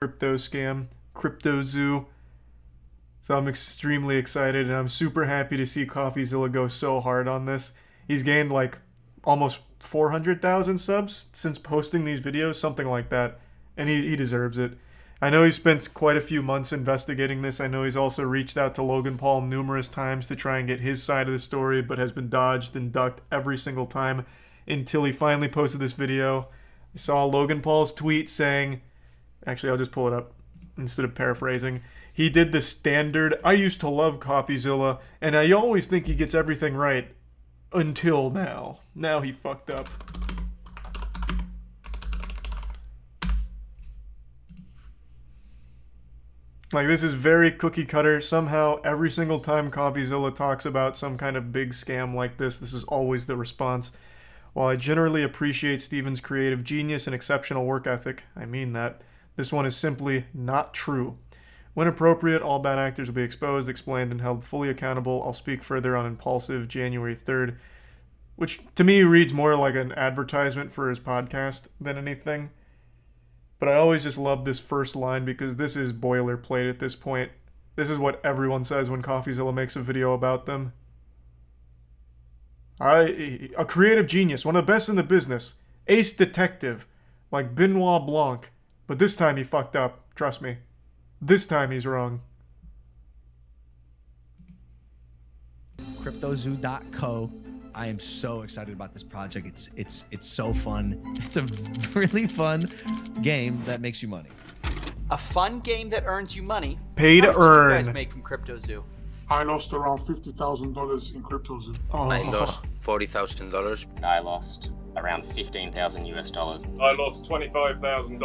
crypto scam, Crypto Zoo. So I'm extremely excited, and I'm super happy to see Coffeezilla go so hard on this. He's gained like almost 400,000 subs since posting these videos, something like that, and he deserves it. I know he spent quite a few months investigating this. I know he's also reached out to Logan Paul numerous times to try and get his side of the story, but has been dodged and ducked every single time until he finally posted this video. I saw Logan Paul's tweet saying, actually, I'll just pull it up instead of paraphrasing. He did the standard, I used to love Coffeezilla, and I always think he gets everything right. Until now. Now he fucked up. Like, this is very cookie cutter. Somehow, every single time Coffeezilla talks about some kind of big scam like this is always the response. While I generally appreciate Steven's creative genius and exceptional work ethic, I mean that, this one is simply not true. When appropriate, all bad actors will be exposed, explained, and held fully accountable. I'll speak further on Impulsive January 3rd, which to me reads more like an advertisement for his podcast than anything. But I always just love this first line because this is boilerplate at this point. This is what everyone says when Coffeezilla makes a video about them. A creative genius, one of the best in the business. Ace detective, like Benoit Blanc. But this time he fucked up, trust me. This time he's wrong. CryptoZoo.co. I am so excited about this project. It's so fun. It's a really fun game that makes you money. A fun game that earns you money. Pay to How much earn. do you guys make from CryptoZoo? I lost around $50,000 in CryptoZoo. Oh. I lost $40,000. I lost around 15,000 US dollars. I lost $25,000.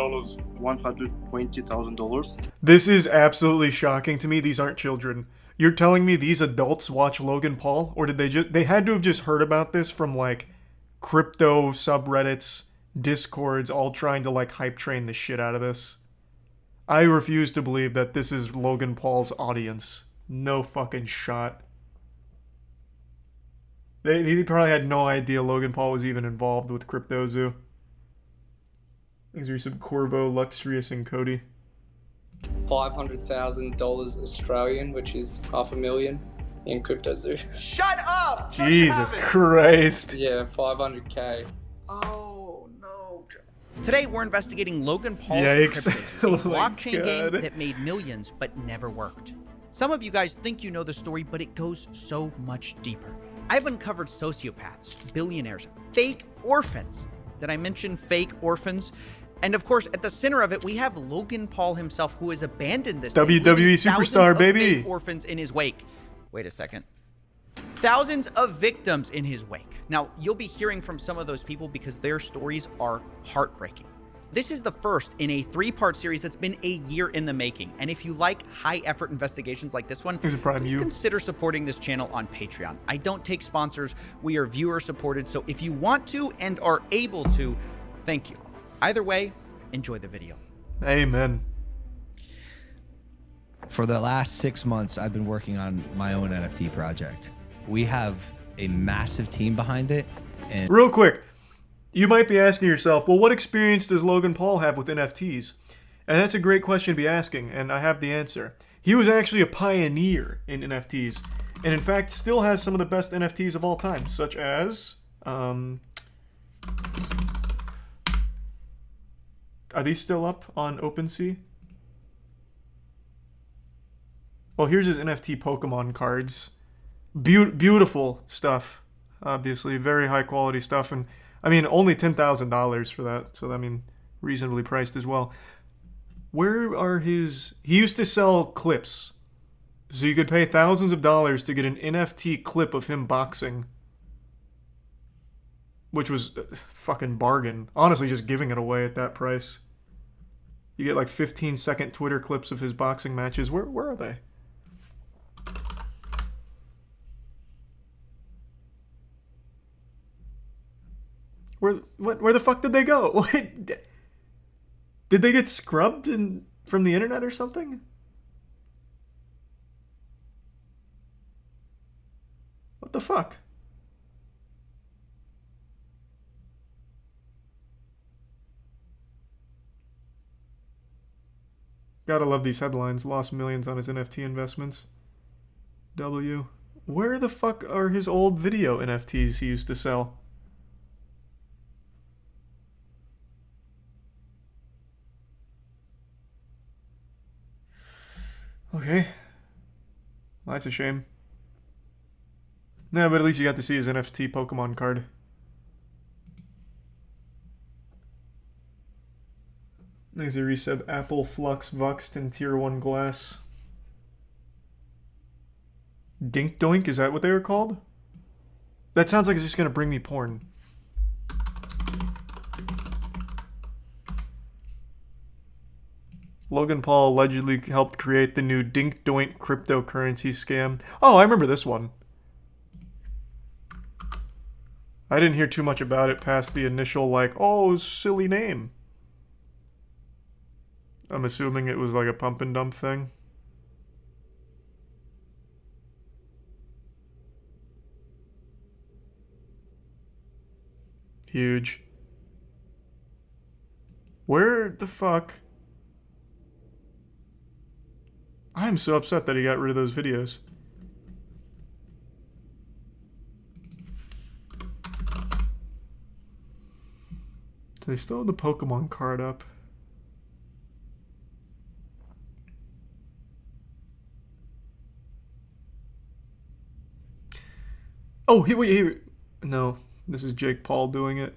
$120,000. This is absolutely shocking to me. These aren't children. You're telling me these adults watch Logan Paul? Or did they had to have just heard about this from like crypto subreddits, discords, all trying to like hype train the shit out of this? I refuse to believe that this is Logan Paul's audience. No fucking shot. They probably had no idea Logan Paul was even involved with Crypto Zoo. These are some Corvo, Luxurious, and Cody. $500,000 Australian, which is $500,000 in CryptoZoo. Shut up! Jesus Christ. Yeah, 500K. Oh, no. Today, we're investigating Logan Paul's Yikes. Crypto Zoo, a Oh my blockchain God. game that made millions but never worked. Some of you guys think you know the story, but it goes so much deeper. I've uncovered sociopaths, billionaires, fake orphans. Did I mention fake orphans? And of course, at the center of it, we have Logan Paul himself, who has abandoned this thing, WWE leaving superstar, thousands of baby. fake orphans in his wake. Wait a second. Thousands of victims in his wake. Now, you'll be hearing from some of those people because their stories are heartbreaking. This is the first in a 3-part series that's been a year in the making. And if you like high-effort investigations like this one, Here's a prime please you. consider supporting this channel on Patreon. I don't take sponsors. We are viewer-supported. So if you want to and are able to, thank you. Either way, enjoy the video. Amen. For the last 6 months, I've been working on my own NFT project. We have a massive team behind it. And Real quick, you might be asking yourself, well, what experience does Logan Paul have with NFTs? And that's a great question to be asking, and I have the answer. He was actually a pioneer in NFTs, and in fact still has some of the best NFTs of all time, such as... Are these still up on OpenSea? Well, here's his NFT Pokemon cards. Beautiful stuff, obviously. Very high quality stuff, and I mean, only $10,000 for that, so I mean, reasonably priced as well. Where are his... He used to sell clips, so you could pay thousands of dollars to get an NFT clip of him boxing, which was a fucking bargain. Honestly, just giving it away at that price. You get like 15-second Twitter clips of his boxing matches. Where are they? Where the fuck did they go? What? Did they get scrubbed from the internet or something? What the fuck? Gotta love these headlines. Lost millions on his NFT investments. W. Where the fuck are his old video NFTs he used to sell? Okay. Well, that's a shame. Yeah, but at least you got to see his NFT Pokemon card. Thanks a resub. Apple, Flux, Vuxed, and Tier 1 Glass. Dink Doink, is that what they were called? That sounds like it's just gonna bring me porn. Logan Paul allegedly helped create the new Dink Doink cryptocurrency scam. Oh, I remember this one. I didn't hear too much about it past the initial, like, oh, silly name. I'm assuming it was like a pump and dump thing. Huge. Where the fuck? I'm so upset that he got rid of those videos. So they still have the Pokemon card up. Oh, wait. No, this is Jake Paul doing it.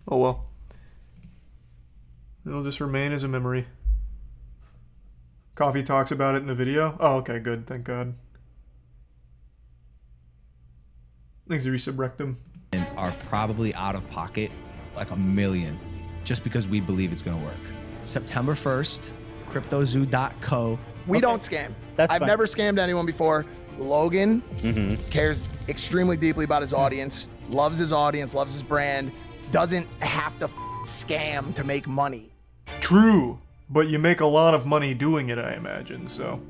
Oh well. It'll just remain as a memory. Coffee talks about it in the video. Oh, okay, good. Thank God. Thanks, resub rectum. And are probably out of pocket like $1 million just because we believe it's going to work. September 1st, cryptozoo.co. We don't scam. That's I've fine. never scammed anyone before. Logan cares extremely deeply about his audience, loves his audience, loves his brand, doesn't have to scam to make money. True, but you make a lot of money doing it, I imagine, so.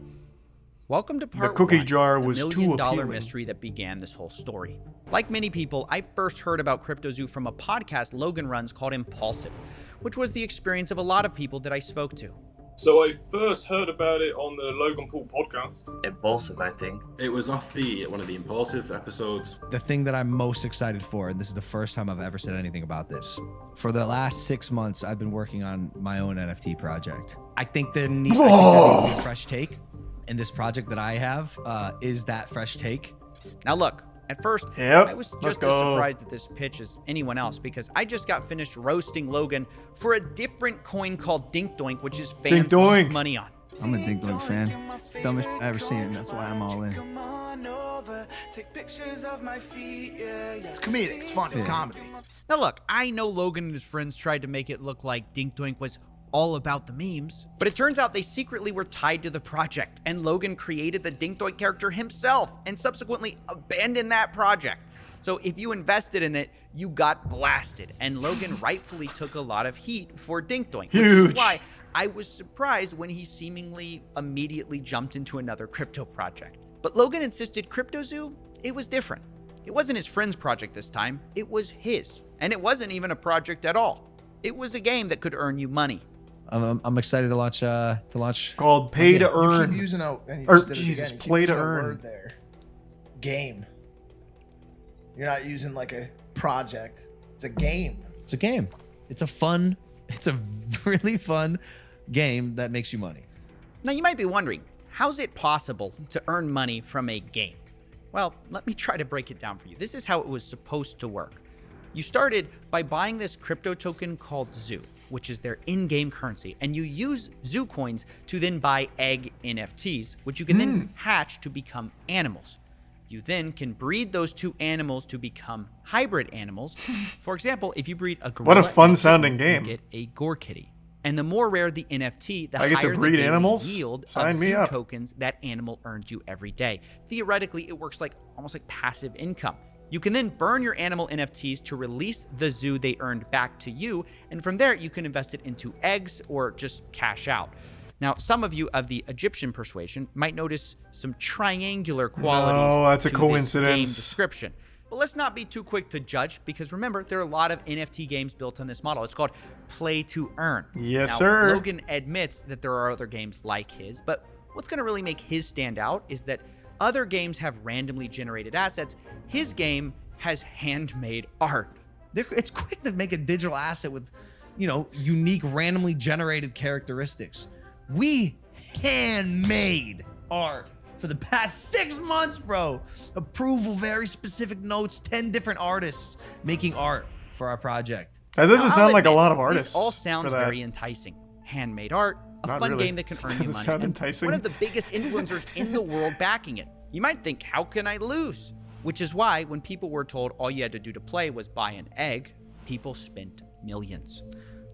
Welcome to part cookie one, jar the was too million-dollar appealing. mystery that began this whole story. Like many people, I first heard about CryptoZoo from a podcast Logan runs called Impulsive, which was the experience of a lot of people that I spoke to. So I first heard about it on the Logan Paul podcast. Impulsive, I think. It was off one of the Impulsive episodes. The thing that I'm most excited for, and this is the first time I've ever said anything about this, for the last 6 months, I've been working on my own NFT project. I think there needs to be a fresh take, and this project that I have is that fresh take. Now look, at first, Yep, I was let's just as go. surprised at this pitch as anyone else because I just got finished roasting Logan for a different coin called Dink Doink, which is fans Dink Doink. lose money on. I'm a Dink Doink fan. Dumbest shit I ever seen. That's why I'm all in. It's comedic, it's fun, it's comedy. Now look, I know Logan and his friends tried to make it look like Dink Doink was all about the memes, but it turns out they secretly were tied to the project, and Logan created the Dink Doink character himself and subsequently abandoned that project. So if you invested in it, you got blasted, and Logan rightfully took a lot of heat for Dink Doink, which is Huge. why I was surprised when he seemingly immediately jumped into another crypto project. But Logan insisted CryptoZoo, it was different. It wasn't his friend's project this time, it was his. And it wasn't even a project at all. It was a game that could earn you money. I'm excited to launch. Called Pay to You Earn. keep using and you Or, just did it Jesus, again, you keep play to using a earn. word there. Game. You're not using like a project. It's a game. It's a game. It's a really fun game that makes you money. Now you might be wondering, how's it possible to earn money from a game? Well, let me try to break it down for you. This is how it was supposed to work. You started by buying this crypto token called Zoo, which is their in-game currency, and you use Zoo coins to then buy egg NFTs, which you can then hatch to become animals. You then can breed those two animals to become hybrid animals. For example, if you breed a gorilla, What a fun and a sounding kitten, you game. get a gore kitty. And the more rare the NFT, the I get to higher the breed daily animals? yield Sign of me Zoo up. tokens that animal earns you every day. Theoretically, it works like almost like passive income. You can then burn your animal NFTs to release the zoo they earned back to you, and from there you can invest it into eggs or just cash out. Now, some of you of the Egyptian persuasion might notice some triangular qualities No, that's a to this game coincidence. description. But let's not be too quick to judge, because remember, there are a lot of NFT games built on this model. It's called play to earn. Yes, now, sir. Logan admits that there are other games like his, but what's going to really make his stand out is that other games have randomly generated assets. His game has handmade art. It's quick to make a digital asset with, you know, unique, randomly generated characteristics. We handmade art for the past 6 months, bro. Approval, very specific notes, 10 different artists making art for our project. That doesn't Now, sound I'll like a admit, lot of artists. This all sounds for that. very enticing. Handmade art, a Not fun really. game that can earn you Doesn't money. sound and enticing. one of the biggest influencers in the world backing it. You might think, how can I lose? Which is why when people were told all you had to do to play was buy an egg, people spent millions.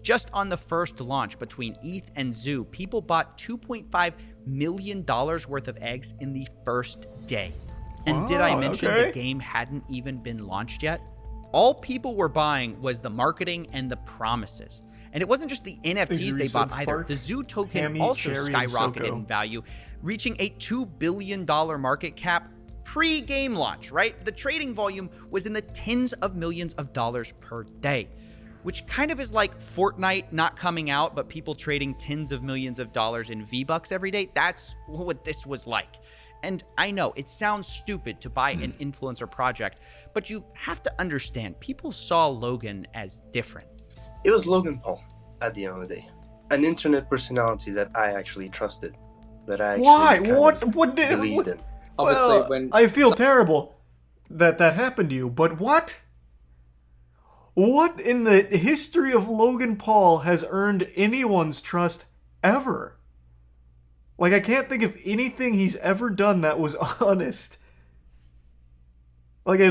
Just on the first launch between ETH and Zoo, people bought $2.5 million worth of eggs in the first day. And did I Wow, mention okay. the game hadn't even been launched yet? All people were buying was the marketing and the promises. And it wasn't just the NFTs they bought either. The Zoo token Hammy, also Cherry, and skyrocketed Soko. in value, reaching a $2 billion market cap pre-game launch, right? The trading volume was in the tens of millions of dollars per day, which kind of is like Fortnite not coming out, but people trading tens of millions of dollars in V-Bucks every day. That's what this was like. And I know it sounds stupid to buy an influencer project, but you have to understand, people saw Logan as different. It was Logan Paul at the end of the day, an internet personality that I actually trusted, that I actually Why? kind of What did? believed in. Obviously, Well, when I feel terrible that that happened to you, but what? What in the history of Logan Paul has earned anyone's trust ever? Like, I can't think of anything he's ever done that was honest. Like, I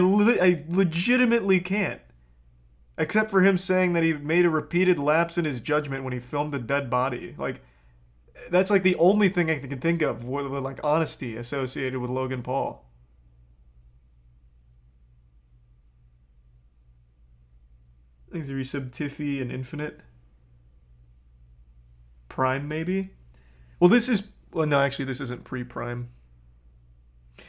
legitimately can't. Except for him saying that he made a repeated lapse in his judgment when he filmed a dead body. Like, that's like the only thing I can think of with like honesty associated with Logan Paul. Things are resub Tiffy and Infinite. Prime, maybe? Well, this is... Well, no, actually, this isn't pre-Prime.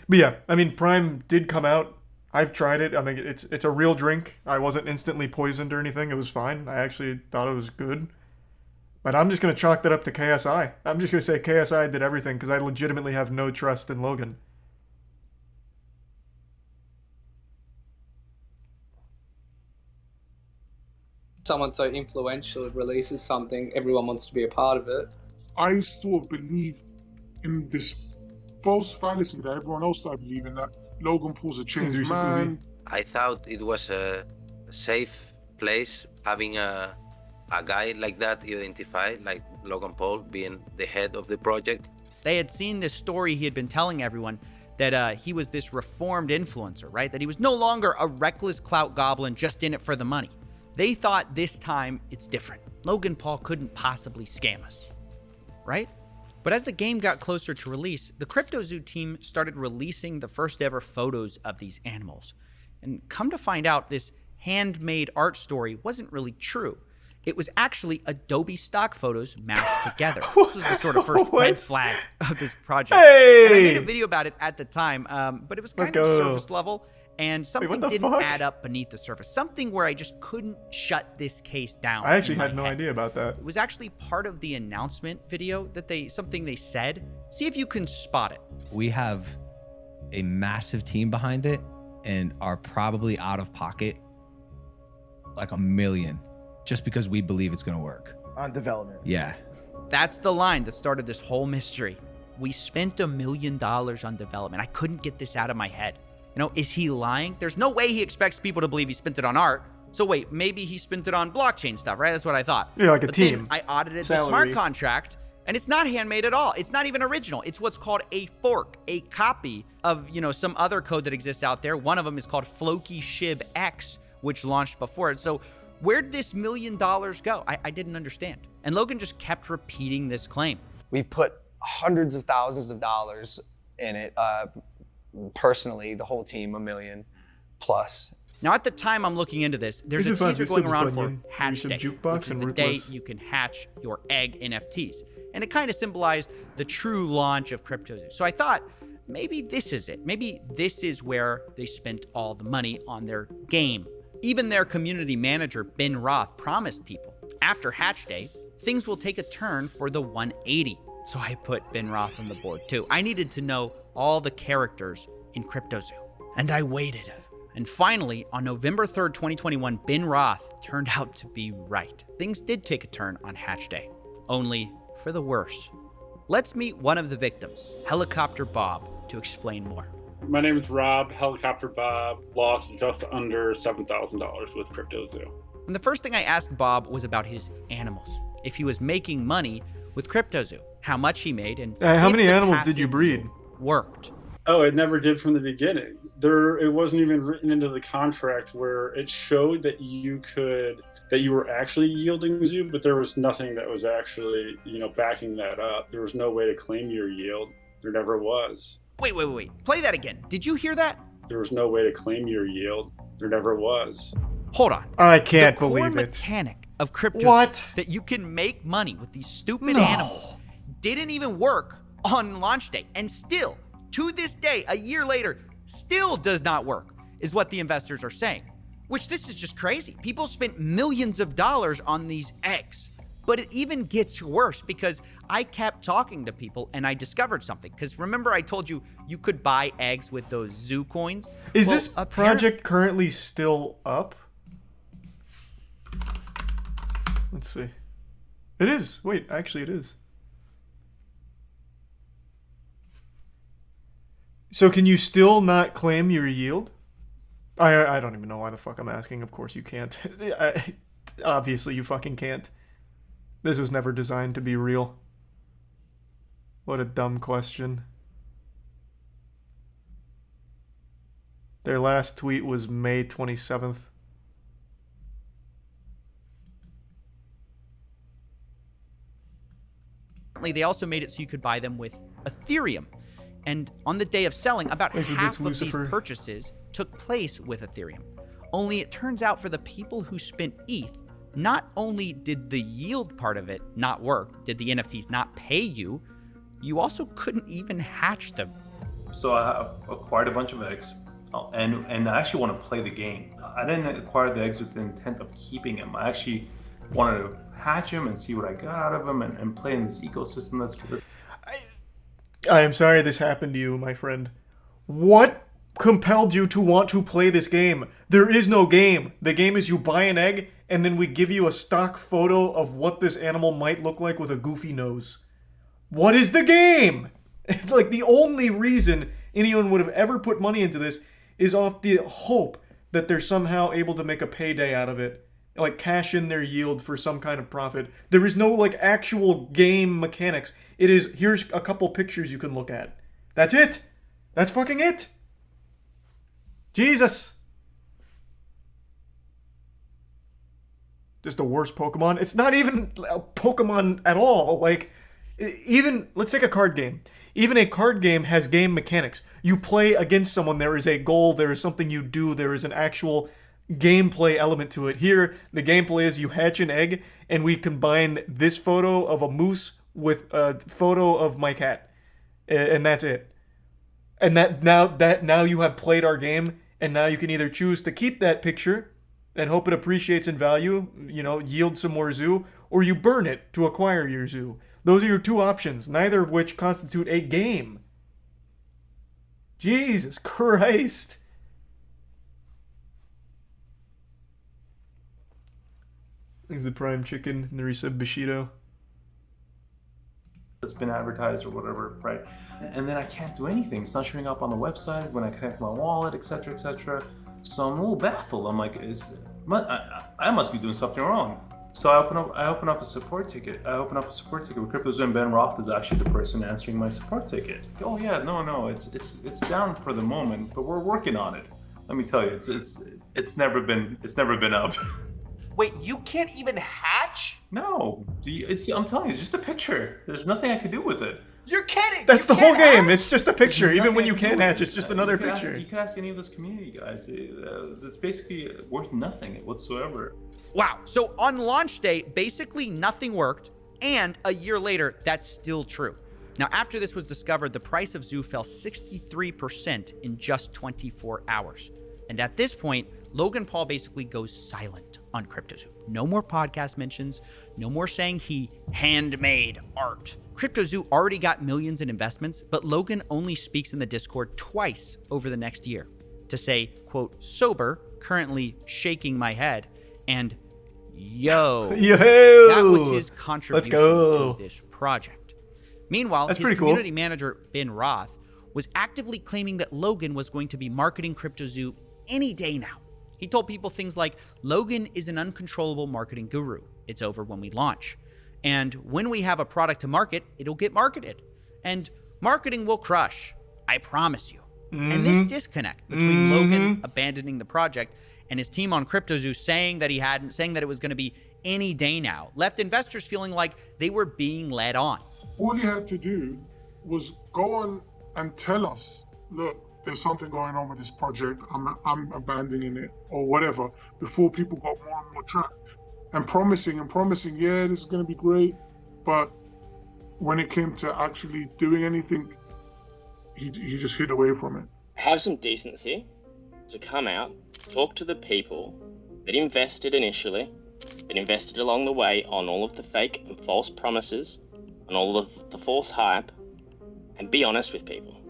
But yeah, I mean, Prime did come out. I've tried it. I mean, it's a real drink. I wasn't instantly poisoned or anything. It was fine. I actually thought it was good. But I'm just going to chalk that up to KSI. I'm just going to say KSI did everything because I legitimately have no trust in Logan. someone so influential releases something, everyone wants to be a part of it. I still believe in this false fallacy that everyone else started believing, that Logan Paul's a changed man. I thought it was a safe place having a guy like that identified, like Logan Paul being the head of the project. They had seen this story he had been telling everyone, that he was this reformed influencer, right? That he was no longer a reckless clout goblin just in it for the money. They thought this time it's different. Logan Paul couldn't possibly scam us, right? But as the game got closer to release, the CryptoZoo team started releasing the first ever photos of these animals. And come to find out, this handmade art story wasn't really true. It was actually Adobe stock photos mashed together. This was the sort of first red flag of this project. Hey! And I made a video about it at the time, but it was kind of surface level, and something didn't add up beneath the surface. Something where I just couldn't shut this case down. I actually had no idea about that. It was actually part of the announcement video that something they said. See if you can spot it. We have a massive team behind it and are probably out of pocket like $1 million just because we believe it's going to work. On development. Yeah. That's the line that started this whole mystery. We spent $1 million on development. I couldn't get this out of my head. You know, is he lying? There's no way he expects people to believe he spent it on art. So wait, maybe he spent it on blockchain stuff, right? That's what I thought. Yeah, like a but team. Then I audited Salary. the smart contract, and it's not handmade at all. It's not even original. It's what's called a fork, a copy of, you know, some other code that exists out there. One of them is called Floki Shib X, which launched before it. So where'd this $1 million go? I didn't understand. And Logan just kept repeating this claim. We've put hundreds of thousands of dollars in it. Personally, the whole team, $1 million plus. Now, at the time I'm looking into this, there's a teaser going around for Hatch Day, which is the day you can hatch your egg NFTs. And it kind of symbolized the true launch of CryptoZoo. So I thought, maybe this is it. Maybe this is where they spent all the money on their game. Even their community manager, Ben Roth, promised people after Hatch Day, things will take a turn for the 180. So I put Ben Roth on the board too. I needed to know all the characters in CryptoZoo. And I waited. And finally, on November 3rd, 2021, Ben Roth turned out to be right. Things did take a turn on Hatch Day, only for the worse. Let's meet one of the victims, Helicopter Bob, to explain more. My name is Rob. Helicopter Bob lost just under $7,000 with CryptoZoo. And the first thing I asked Bob was about his animals. If he was making money with CryptoZoo, how much he made, and how if many the animals did you passive breed? Worked. Oh, it never did from the beginning. It wasn't even written into the contract where it showed that you were actually yielding zoo, but there was nothing that was actually, backing that up. There was no way to claim your yield. There never was. Wait. Play that again. Did you hear that? There was no way to claim your yield. There never was. Hold on. I can't the believe core it. Mechanic of crypto What? that you can make money with these stupid animals didn't even work on launch day, and still, to this day, a year later, still does not work, is what the investors are saying. Which, this is just crazy. People spent millions of dollars on these eggs. But it even gets worse because I kept talking to people and I discovered something. Because remember I told you you could buy eggs with those zoo coins? Is this project currently still up? Let's see. It is. Wait, actually it is. So can you still not claim your yield? I don't even know why the fuck I'm asking. Of course you can't. Obviously you fucking can't. This was never designed to be real. What a dumb question. Their last tweet was May 27th. They also made it so you could buy them with Ethereum. And on the day of selling, about half of these purchases took place with Ethereum. Only it turns out for the people who spent ETH, not only did the yield part of it not work, did the NFTs not pay you, you also couldn't even hatch them. So I acquired a bunch of eggs, and I actually want to play the game. I didn't acquire the eggs with the intent of keeping them. I actually wanted to hatch them and see what I got out of them and play in this ecosystem that's for this. I am sorry this happened to you, my friend. What compelled you to want to play this game? There is no game. The game is you buy an egg, and then we give you a stock photo of what this animal might look like with a goofy nose. What is the game? Like, the only reason anyone would have ever put money into this is off the hope that they're somehow able to make a payday out of it. Like, cash in their yield for some kind of profit. There is no, like, actual game mechanics. It is, here's a couple pictures you can look at. That's it. That's fucking it. Jesus. Just the worst Pokemon. It's not even a Pokemon at all. Like, even, let's take a card game. Even a card game has game mechanics. You play against someone, there is a goal, there is something you do, there is an actual gameplay element to it. Here, the gameplay is you hatch an egg, and we combine this photo of a moose with a photo of my cat. And that's it. And now you have played our game, and now you can either choose to keep that picture and hope it appreciates in value, yield some more zoo, or you burn it to acquire your zoo. Those are your two options, neither of which constitute a game. Jesus Christ. Is the prime chicken, Narisa Bushido. That's been advertised or whatever, right? And then I can't do anything. It's not showing up on the website when I connect my wallet, etc., etc. So I'm a little baffled. I'm like, I must be doing something wrong. So I open up a support ticket. I open up a support ticket with CryptoZoo, and Ben Roth is actually the person answering my support ticket. Oh yeah, no, it's down for the moment, but we're working on it. Let me tell you, it's never been up. Wait, you can't even hatch? No, I'm telling you, it's just a picture. There's nothing I can do with it. You're kidding! That's the whole game. It's just a picture. Even when you can't hatch, it's just another picture. You can ask any of those community guys. It's basically worth nothing whatsoever. Wow. So on launch day, basically nothing worked, and a year later, that's still true. Now, after this was discovered, the price of Zoo fell 63% in just 24 hours. And at this point, Logan Paul basically goes silent on CryptoZoo. No more podcast mentions, no more saying he handmade art. CryptoZoo already got millions in investments, but Logan only speaks in the Discord twice over the next year to say, quote, sober, currently shaking my head, and yo. That was his contribution to this project. Meanwhile, his community manager, Ben Roth, was actively claiming that Logan was going to be marketing CryptoZoo any day now. He told people things like, Logan is an uncontrollable marketing guru. It's over when we launch. And when we have a product to market, it'll get marketed. And marketing will crush. I promise you. And this disconnect between Logan abandoning the project and his team on CryptoZoo saying that it was going to be any day now, left investors feeling like they were being led on. All he had to do was go on and tell us, look, there's something going on with this project, I'm abandoning it, or whatever, before people got more and more trapped. And promising, yeah, this is going to be great. But when it came to actually doing anything, he just hid away from it. Have some decency to come out, talk to the people that invested initially, that invested along the way on all of the fake and false promises, on all of the false hype, and be honest with people.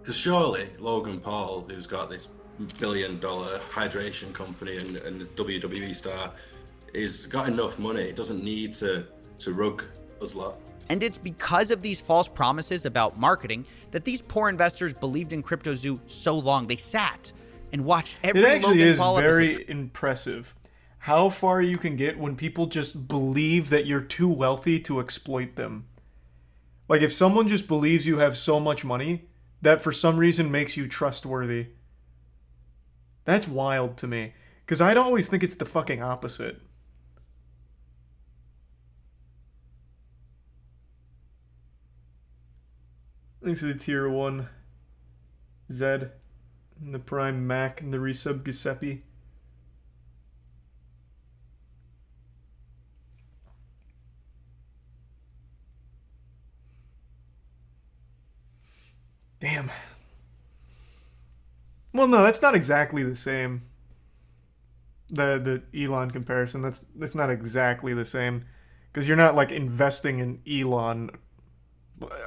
Because surely Logan Paul, who's got this $1 billion hydration company and a WWE star, is got enough money. He doesn't need to rug us lot. And it's because of these false promises about marketing that these poor investors believed in CryptoZoo so long. They sat and watched every Logan Paul episode. It actually is very impressive how far you can get when people just believe that you're too wealthy to exploit them. Like, if someone just believes you have so much money that for some reason makes you trustworthy, that's wild to me. Because I'd always think it's the fucking opposite. Thanks to the tier 1 Zed and the Prime Mac and the resub Giuseppe. Damn. Well, no, that's not exactly the same. The Elon comparison, that's not exactly the same. Because you're not, like, investing in Elon.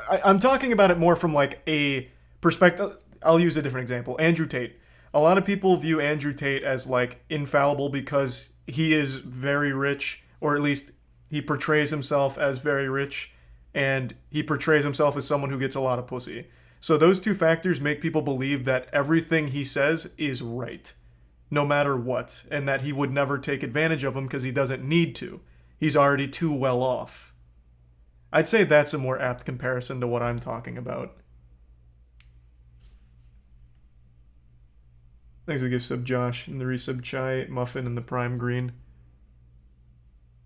I'm talking about it more from, like, a perspective. I'll use a different example. Andrew Tate. A lot of people view Andrew Tate as, like, infallible because he is very rich, or at least he portrays himself as very rich, and he portrays himself as someone who gets a lot of pussy. So those two factors make people believe that everything he says is right, no matter what, and that he would never take advantage of him because he doesn't need to. He's already too well off. I'd say that's a more apt comparison to what I'm talking about. Thanks for the gift sub, Josh, and the resub Chai, Muffin, and the Prime Green.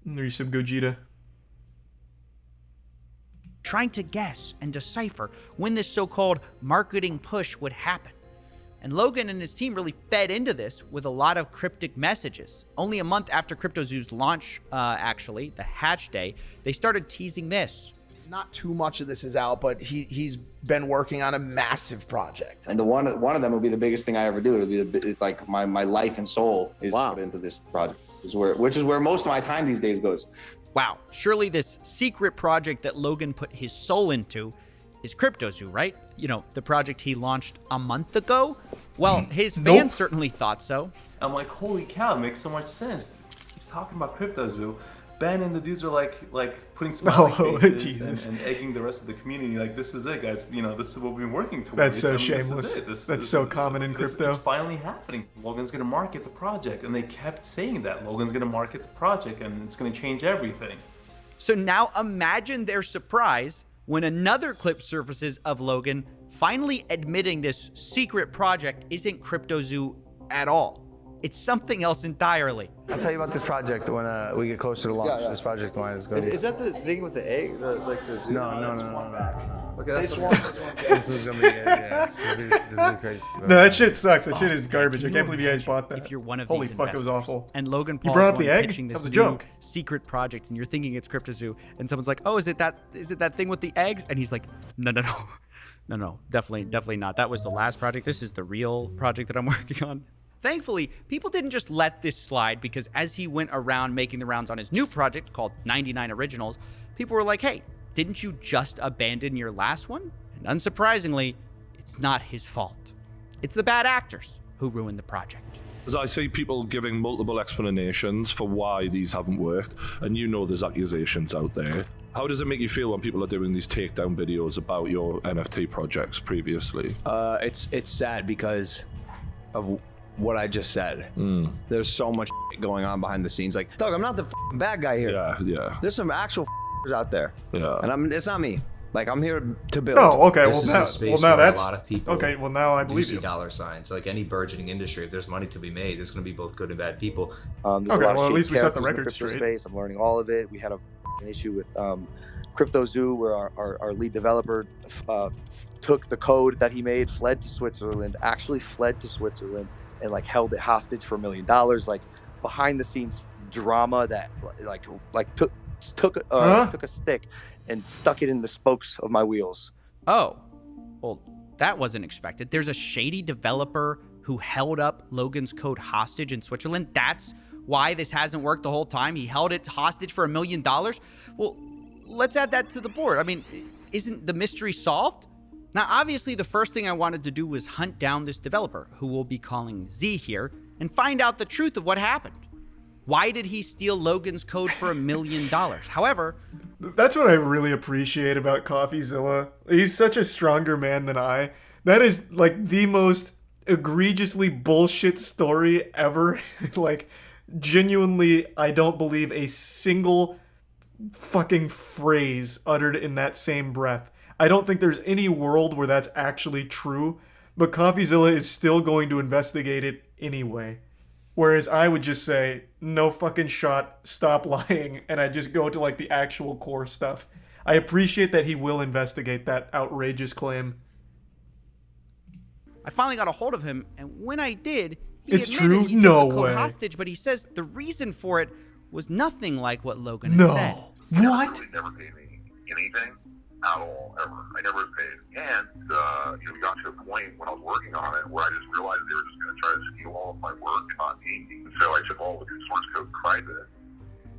And the resub Gogeta. Trying to guess and decipher when this so-called marketing push would happen. And Logan and his team really fed into this with a lot of cryptic messages. Only a month after CryptoZoo's launch, actually, the hatch day, they started teasing this. Not too much of this is out, but he's been working on a massive project. And one of them will be the biggest thing I ever do. It's like my life and soul is put into this project, which is where most of my time these days goes. Wow, surely this secret project that Logan put his soul into is CryptoZoo, right? You know, the project he launched a month ago? Well, his fans certainly thought so. I'm like, holy cow, it makes so much sense. He's talking about CryptoZoo. Ben and the dudes are like putting smiley faces and egging the rest of the community. Like, this is it, guys. You know, this is what we've been working towards. That's so shameless. That's so common in crypto. It's finally happening. Logan's going to market the project. And they kept saying that. Logan's going to market the project and it's going to change everything. So now imagine their surprise when another clip surfaces of Logan finally admitting this secret project isn't CryptoZoo at all. It's something else entirely. I'll tell you about this project when we get closer to launch. This project of mine is going to be... Is that the thing with the egg? Like the Zoom? No. Okay, that's one. This is gonna be yeah. This is crazy. No, that shit sucks. That shit is garbage. I can't believe you guys bought that. If you're one of Holy these fuck, it was investors. awful. And Logan You Paul's brought up the egg? pitching That this was a new joke. secret project, and you're thinking it's CryptoZoo, and someone's like, "Oh, is it that thing with the eggs?" And he's like, "No, definitely not. That was the last project. This is the real project that I'm working on." Thankfully, people didn't just let this slide, because as he went around making the rounds on his new project called 99 Originals, people were like, "Hey, didn't you just abandon your last one?" And unsurprisingly, it's not his fault. It's the bad actors who ruined the project. As I see people giving multiple explanations for why these haven't worked, and you know there's accusations out there. How does it make you feel when people are doing these takedown videos about your NFT projects previously? It's sad because of what I just said. There's so much going on behind the scenes. Like, Doug, I'm not the bad guy here. Yeah. There's some actual out there. Yeah. And it's not me. Like, I'm here to build. Oh, okay. This is a space now where that's a lot of people okay. Well, now I do believe see you. dollar signs. Like any burgeoning industry, if there's money to be made, there's going to be both good and bad people. Okay, well, at least we set the record straight. Space. I'm learning all of it. We had an issue with CryptoZoo, where our lead developer took the code that he made, fled to Switzerland, and like held it hostage for $1 million. Like behind the scenes drama that took a stick and stuck it in the spokes of my wheels. Oh, well, that wasn't expected. There's a shady developer who held up Logan's code hostage in Switzerland. That's why this hasn't worked the whole time. He held it hostage for $1 million. Well, let's add that to the board. I mean, isn't the mystery solved? Now, obviously, the first thing I wanted to do was hunt down this developer, who we'll be calling Z here, and find out the truth of what happened. Why did he steal Logan's code for $1 million? However, that's what I really appreciate about Coffeezilla. He's such a stronger man than I. That is like the most egregiously bullshit story ever. Like, genuinely, I don't believe a single fucking phrase uttered in that same breath. I don't think there's any world where that's actually true, but Coffeezilla is still going to investigate it anyway. Whereas I would just say, no fucking shot, stop lying, and I just go to like the actual core stuff. I appreciate that he will investigate that outrageous claim. I finally got a hold of him, and when I did, he It's admitted true? he took No the code way. hostage, but he says the reason for it was nothing like what Logan had said. What? Really never paid me anything at all, ever. I never paid. And, we got to a point when I was working on it where I just realized they were just going to try to steal all of my work and not pay me. And so I took all the source code private.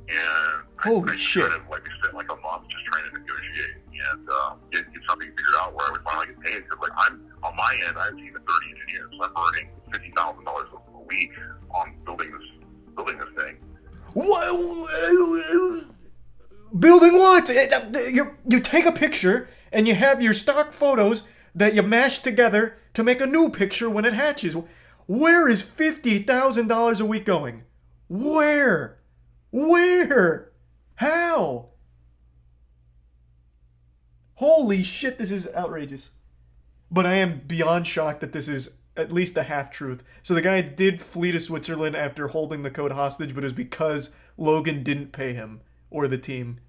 And Holy shit. we spent like a month just trying to negotiate and get something figured out where I would finally get paid. Because, like, I'm, on my end, I have a team of 30 engineers. So I'm earning $50,000 a week on building this thing. What? Building what? You take a picture and you have your stock photos that you mash together to make a new picture when it hatches. Where is $50,000 a week going? Where? How? Holy shit, this is outrageous. But I am beyond shocked that this is at least a half-truth. So the guy did flee to Switzerland after holding the code hostage, but it was because Logan didn't pay him or the team.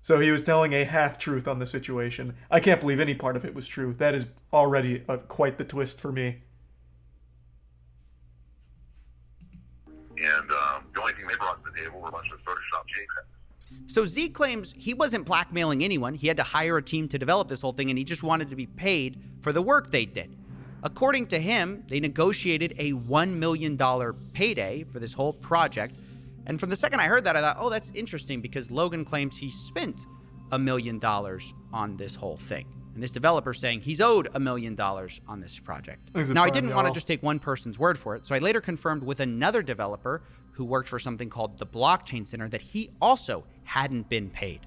So he was telling a half-truth on the situation. I can't believe any part of it was true. That is already quite the twist for me. And the only thing they brought to the table were a bunch of Photoshop JPEGs. So Z claims he wasn't blackmailing anyone. He had to hire a team to develop this whole thing, and he just wanted to be paid for the work they did. According to him, they negotiated a $1 million payday for this whole project. And from the second I heard that, I thought, oh, that's interesting, because Logan claims he spent $1 million on this whole thing. And this developer saying he's owed $1 million on this project. Now, I didn't want to just take one person's word for it, so I later confirmed with another developer who worked for something called the Blockchain Center that he also hadn't been paid.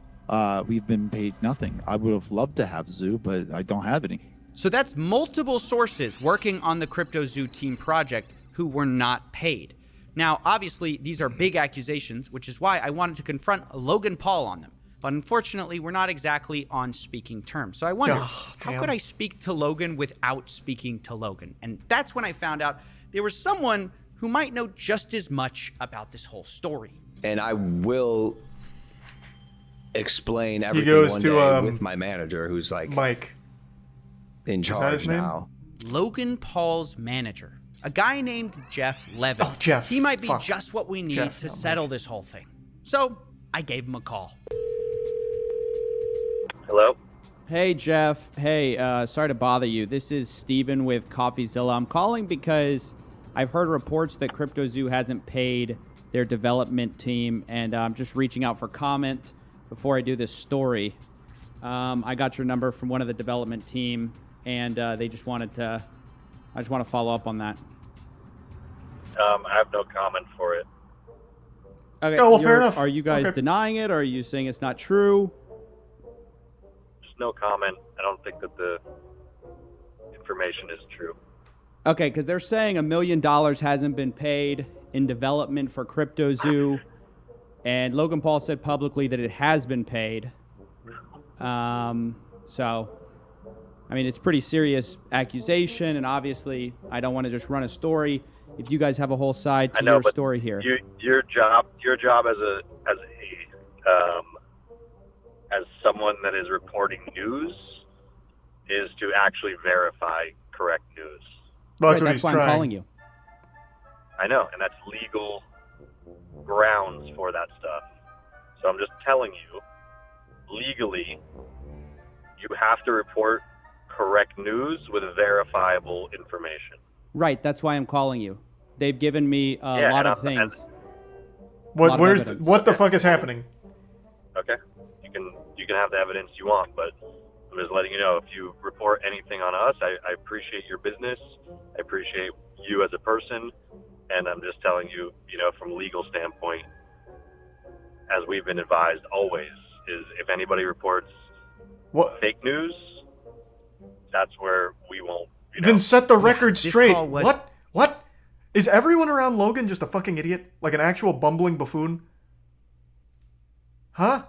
We've been paid nothing. I would have loved to have Zoo, but I don't have any. So that's multiple sources working on the CryptoZoo team project who were not paid. Now, obviously, these are big accusations, which is why I wanted to confront Logan Paul on them. But unfortunately, we're not exactly on speaking terms. So I wondered, how could I speak to Logan without speaking to Logan? And that's when I found out there was someone who might know just as much about this whole story. And I will explain everything goes one to, day with my manager, who's like Mike in Is that charge his name? now. Logan Paul's manager, a guy named Jeff Levin. Oh, Jeff. He might be Fuck. just what we need Jeff, to not settle this whole thing. So I gave him a call. Hello? Hey, Jeff. Hey, sorry to bother you. This is Steven with Coffeezilla. I'm calling because I've heard reports that CryptoZoo hasn't paid their development team, and I'm just reaching out for comment before I do this story. I got your number from one of the development team, and they just wanted to. I just want to follow up on that. I have no comment for it. Okay. Oh, well, fair enough. Are you guys Okay. denying it, or are you saying it's not true? Just no comment. I don't think that the information is true. Okay, because they're saying $1 million hasn't been paid in development for CryptoZoo, and Logan Paul said publicly that it has been paid. So, I mean, it's a pretty serious accusation, and obviously, I don't want to just run a story. If you guys have a whole side to your story here, Your job as someone that is reporting news is to actually verify correct news. Well, Right, that's why I'm calling you. I know, and that's legal grounds for that stuff. So I'm just telling you, legally, you have to report correct news with verifiable information. Right, that's why I'm calling you. They've given me a Yeah, lot and of things. What the fuck is happening? Okay, you can have the evidence you want, but I'm just letting you know, if you report anything on us, I appreciate your business, I appreciate you as a person, and I'm just telling you, from a legal standpoint, as we've been advised always, is if anybody reports fake news, that's where we won't. Then set the record this straight. call was- What? Is everyone around Logan just a fucking idiot? Like an actual bumbling buffoon? Huh?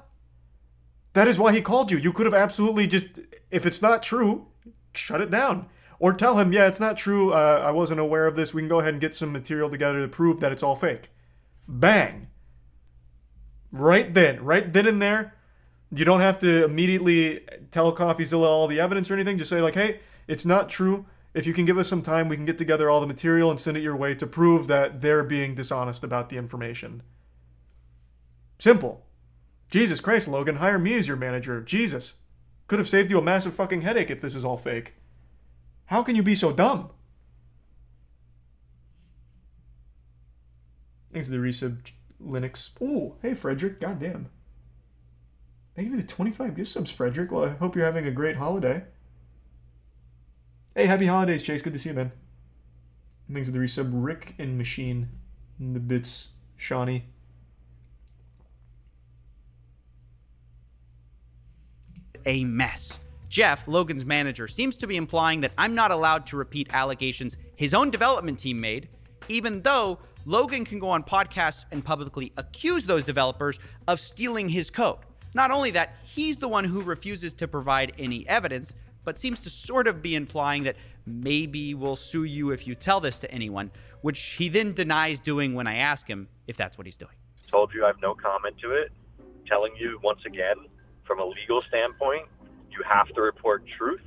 That is why he called you. You could have absolutely just, if it's not true, shut it down. Or tell him, yeah, it's not true. I wasn't aware of this. We can go ahead and get some material together to prove that it's all fake. Bang. Right then and there. You don't have to immediately tell Coffeezilla all the evidence or anything. Just say like, hey, it's not true. If you can give us some time, we can get together all the material and send it your way to prove that they're being dishonest about the information. Simple. Jesus Christ, Logan, hire me as your manager. Jesus. Could have saved you a massive fucking headache if this is all fake. How can you be so dumb? Thanks to the resub Linux. Ooh, hey Frederick, goddamn. Thank you for the 25 gift subs, Frederick. Well, I hope you're having a great holiday. Hey, happy holidays, Chase. Good to see you, man. Thanks to the resub Rick and Machine. And the bits, Shawnee. A mess. Jeff, Logan's manager, seems to be implying that I'm not allowed to repeat allegations his own development team made, even though Logan can go on podcasts and publicly accuse those developers of stealing his code. Not only that, he's the one who refuses to provide any evidence, but seems to sort of be implying that maybe we'll sue you if you tell this to anyone, which he then denies doing when I ask him if that's what he's doing. Told you I have no comment to it. Telling you once again, from a legal standpoint, you have to report truth.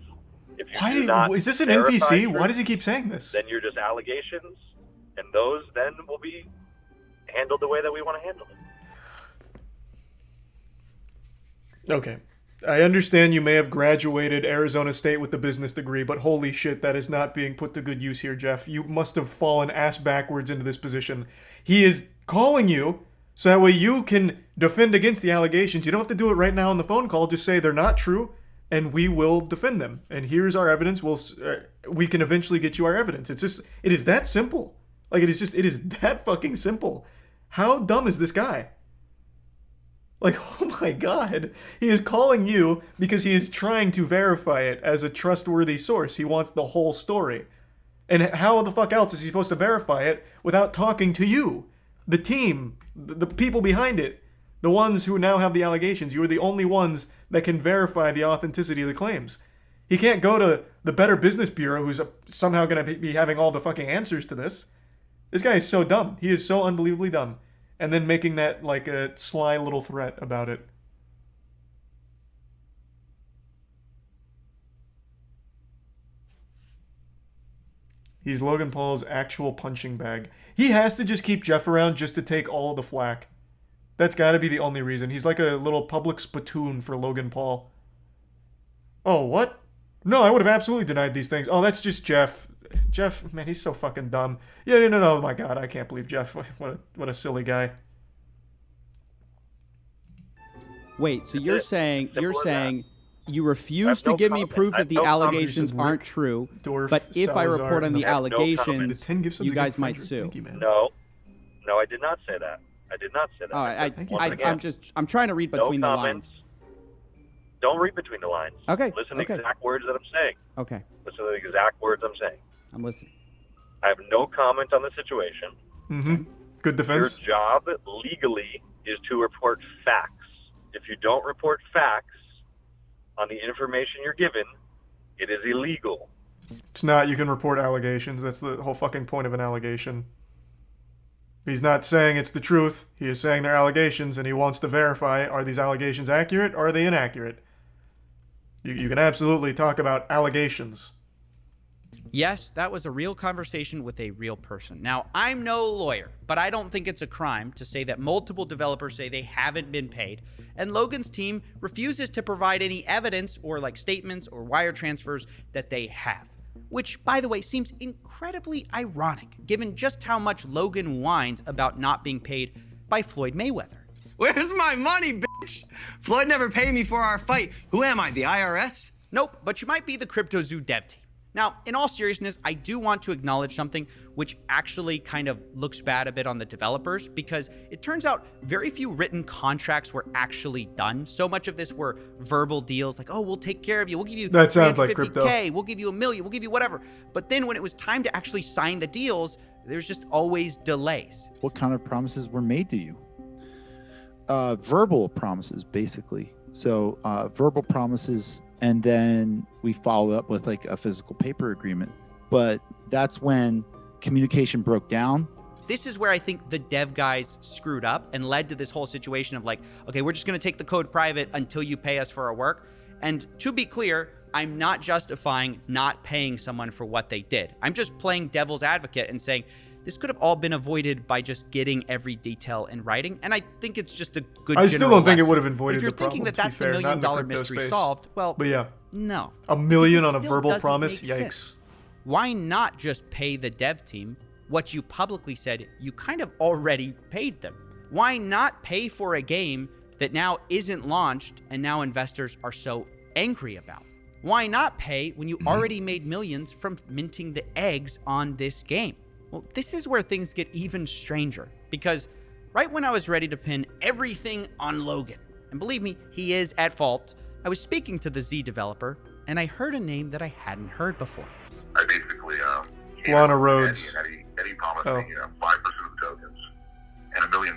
If you do not Is this an verify NPC? truth, Why does he keep saying this? Then you're just allegations, and those then will be handled the way that we want to handle it. Okay. I understand you may have graduated Arizona State with the business degree, but holy shit, that is not being put to good use here, Jeff. You must have fallen ass backwards into this position. He is calling you so that way you can defend against the allegations. You don't have to do it right now on the phone call. Just say they're not true, and we will defend them. And here's our evidence. We can eventually get you our evidence. It is that simple. Like, it is that fucking simple. How dumb is this guy? Like, oh my god. He is calling you because he is trying to verify it as a trustworthy source. He wants the whole story. And how the fuck else is he supposed to verify it without talking to you? The team, the people behind it, the ones who now have the allegations. You are the only ones that can verify the authenticity of the claims. He can't go to the Better Business Bureau, who's somehow going to be having all the fucking answers to this. This guy is so dumb. He is so unbelievably dumb. And then making that like a sly little threat about it. He's Logan Paul's actual punching bag. He has to just keep Jeff around just to take all of the flack. That's got to be the only reason. He's like a little public spittoon for Logan Paul. Oh, what? No, I would have absolutely denied these things. Oh, that's just Jeff. Jeff, man, he's so fucking dumb. Yeah, no, oh my God, I can't believe Jeff. What a silly guy. Wait, so you're saying you refuse to give me proof that the allegations aren't true, but if I report on the allegations, you guys might sue. No, I did not say that. I did not say that. All right, I'm trying to read between the lines. Don't read between the lines. Okay. Listen to the exact words that I'm saying. Okay. Listen to the exact words I'm saying. I'm listening. I have no comment on the situation. Mm-hmm. Good defense. Your job legally is to report facts. If you don't report facts on the information you're given, it is illegal. It's not. You can report allegations. That's the whole fucking point of an allegation. He's not saying it's the truth. He is saying they're allegations, and he wants to verify, are these allegations accurate or are they inaccurate? You can absolutely talk about allegations. Yes, that was a real conversation with a real person. Now, I'm no lawyer, but I don't think it's a crime to say that multiple developers say they haven't been paid, and Logan's team refuses to provide any evidence or like statements or wire transfers that they have. Which, by the way, seems incredibly ironic, given just how much Logan whines about not being paid by Floyd Mayweather. Where's my money, bitch? Floyd never paid me for our fight. Who am I, the IRS? Nope, but you might be the CryptoZoo dev team. Now, in all seriousness, I do want to acknowledge something which actually kind of looks bad a bit on the developers, because it turns out very few written contracts were actually done. So much of this were verbal deals like, oh, we'll take care of you. We'll give you that sounds like crypto. We'll give you $1 million. We'll give you whatever. But then when it was time to actually sign the deals, there's just always delays. What kind of promises were made to you? Verbal promises, basically. So verbal promises, and then we follow up with like a physical paper agreement. But that's when communication broke down. This is where I think the dev guys screwed up and led to this whole situation of like, okay, we're just going to take the code private until you pay us for our work. And to be clear, I'm not justifying not paying someone for what they did. I'm just playing devil's advocate and saying this could have all been avoided by just getting every detail in writing. And I think it's just a good I still don't think it lesson. would have avoided if you're the problem, thinking that to be that's fair, the not in $1 the million crypto mystery space. solved, well, But yeah. No. $1 million on a It still verbal doesn't promise? make Yikes. sense. Why not just pay the dev team what you publicly said you kind of already paid them? Why not pay for a game that now isn't launched and now investors are so angry about? Why not pay when you already made millions from minting the eggs on this game? Well, this is where things get even stranger, because right when I was ready to pin everything on Logan, and believe me, he is at fault, I was speaking to the Z developer, and I heard a name that I hadn't heard before. I basically, Lana Rhodes. Eddie promised me, 5% of the tokens and $1 million.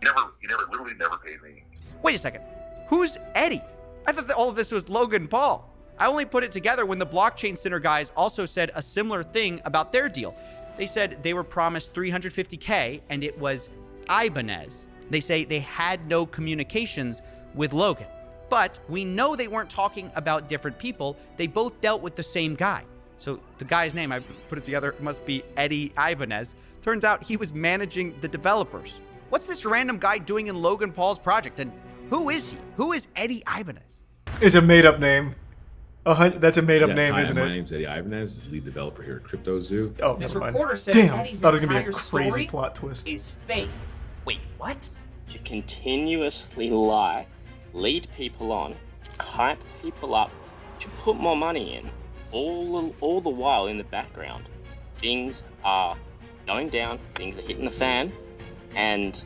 He literally never paid me. Wait a second. Who's Eddie? I thought that all of this was Logan Paul. I only put it together when the Blockchain Center guys also said a similar thing about their deal. They said they were promised $350K and it was Ibanez. They say they had no communications with Logan. But we know they weren't talking about different people. They both dealt with the same guy. So the guy's name, I put it together, must be Eddie Ibanez. Turns out he was managing the developers. What's this random guy doing in Logan Paul's project? And who is he? Who is Eddie Ibanez? It's a made-up name. That's a made-up name, hi, isn't my it? name's Eddie Ibanez, lead developer here at CryptoZoo. Oh, This never mind. reporter said Damn, Eddie's thought it was gonna be a entire crazy story plot twist. is fake. Wait, what? To continuously lie, lead people on, hype people up, to put more money in, all the while in the background, things are going down, things are hitting the fan, and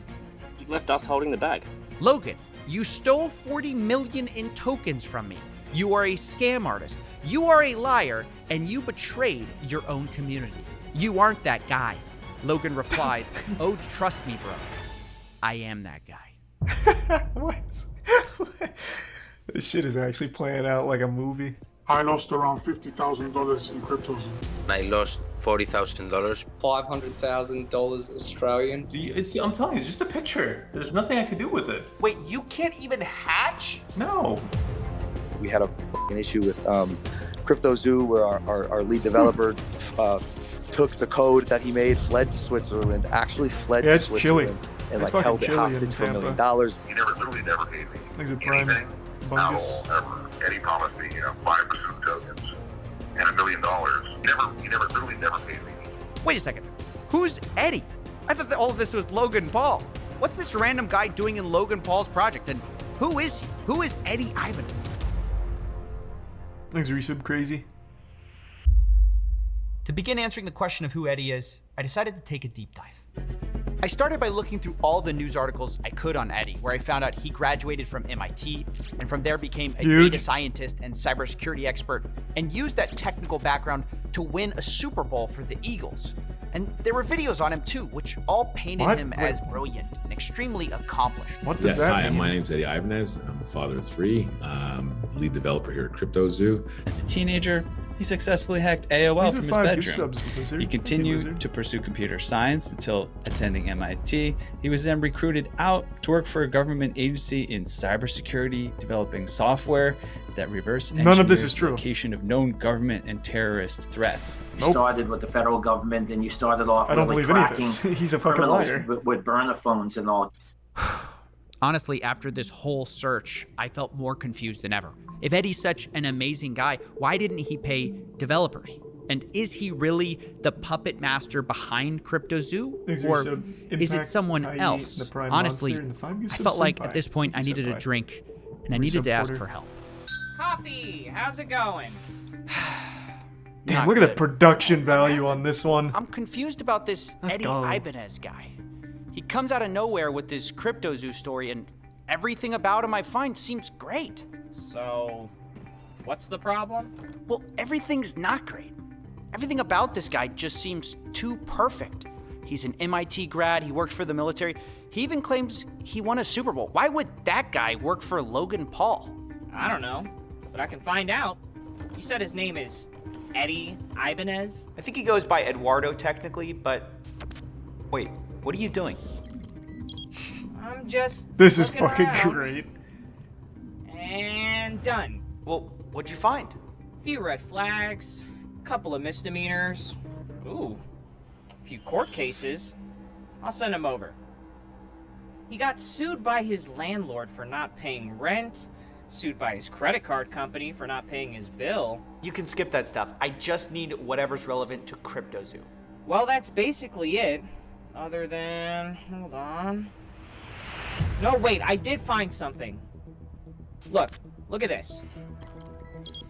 you've left us holding the bag. Logan, you stole 40 million in tokens from me. You are a scam artist. You are a liar, and you betrayed your own community. You aren't that guy. Logan replies, oh, trust me, bro. I am that guy. What? This shit is actually playing out like a movie. I lost around $50,000 in cryptos. I lost $40,000. $500,000 Australian. I'm telling you, it's just a picture. There's nothing I could do with it. Wait, you can't even hatch? No. We had a issue with CryptoZoo, where our lead developer took the code that he made, fled to Switzerland, actually fled to it's chilly. Switzerland, and It's like held it fucking chilly in hostage for $1 million. He literally never paid me Things are prime. anything Bungus. at all, ever. And he promised me, 5% tokens and $1 million. He literally never paid me. Wait a second. Who's Eddie? I thought that all of this was Logan Paul. What's this random guy doing in Logan Paul's project? And who is he? Who is Eddie Ibanez? Thanks, Resub Crazy. To begin answering the question of who Eddie is, I decided to take a deep dive. I started by looking through all the news articles I could on Eddie, where I found out he graduated from MIT, and from there became a data scientist and cybersecurity expert, and used that technical background to win a Super Bowl for the Eagles. And there were videos on him too, which all painted him as brilliant and extremely accomplished. What does that Hi, mean? my name's Eddie Ibanez. I'm a father of 3, lead developer here at CryptoZoo. As a teenager, he successfully hacked AOL These are from his 5 gift bedroom. subs, Lizard. He Thank you, continued Lizard. to pursue computer science until attending MIT. He was then recruited out to work for a government agency in cybersecurity, developing software that reverse None of this is engineers true. location of known government and terrorist threats. You started with the federal government, and you started off I don't really believe any of tracking this. He's a fucking criminals liar. with burner phones and all. Honestly, after this whole search, I felt more confused than ever. If Eddie's such an amazing guy, why didn't he pay developers? And is he really the puppet master behind CryptoZoo? Thanks, Or Resub. is it Impact, someone Tiny, else? the Prime Honestly, Monster, and the 5 gift I subs felt like Senpai. at this point I Thank you, needed a Senpai. drink, and I needed to ask Porter. for help. Coffee, how's it going? Damn, Not look at the good. production value on this one. I'm confused about this Eddie go. Ibanez guy. He comes out of nowhere with this CryptoZoo story, and everything about him I find seems great. So, what's the problem? Well, everything's not great. Everything about this guy just seems too perfect. He's an MIT grad, he works for the military. He even claims he won a Super Bowl. Why would that guy work for Logan Paul? I don't know, but I can find out. You said his name is Eddie Ibanez? I think he goes by Eduardo technically, but wait, what are you doing? I'm just This is looking fucking around. great. And done. Well, what'd you find? A few red flags, a couple of misdemeanors. Ooh, a few court cases. I'll send him over. He got sued by his landlord for not paying rent, sued by his credit card company for not paying his bill. You can skip that stuff. I just need whatever's relevant to CryptoZoo. Well, that's basically it. Other than... hold on. No, wait, I did find something. Look at this.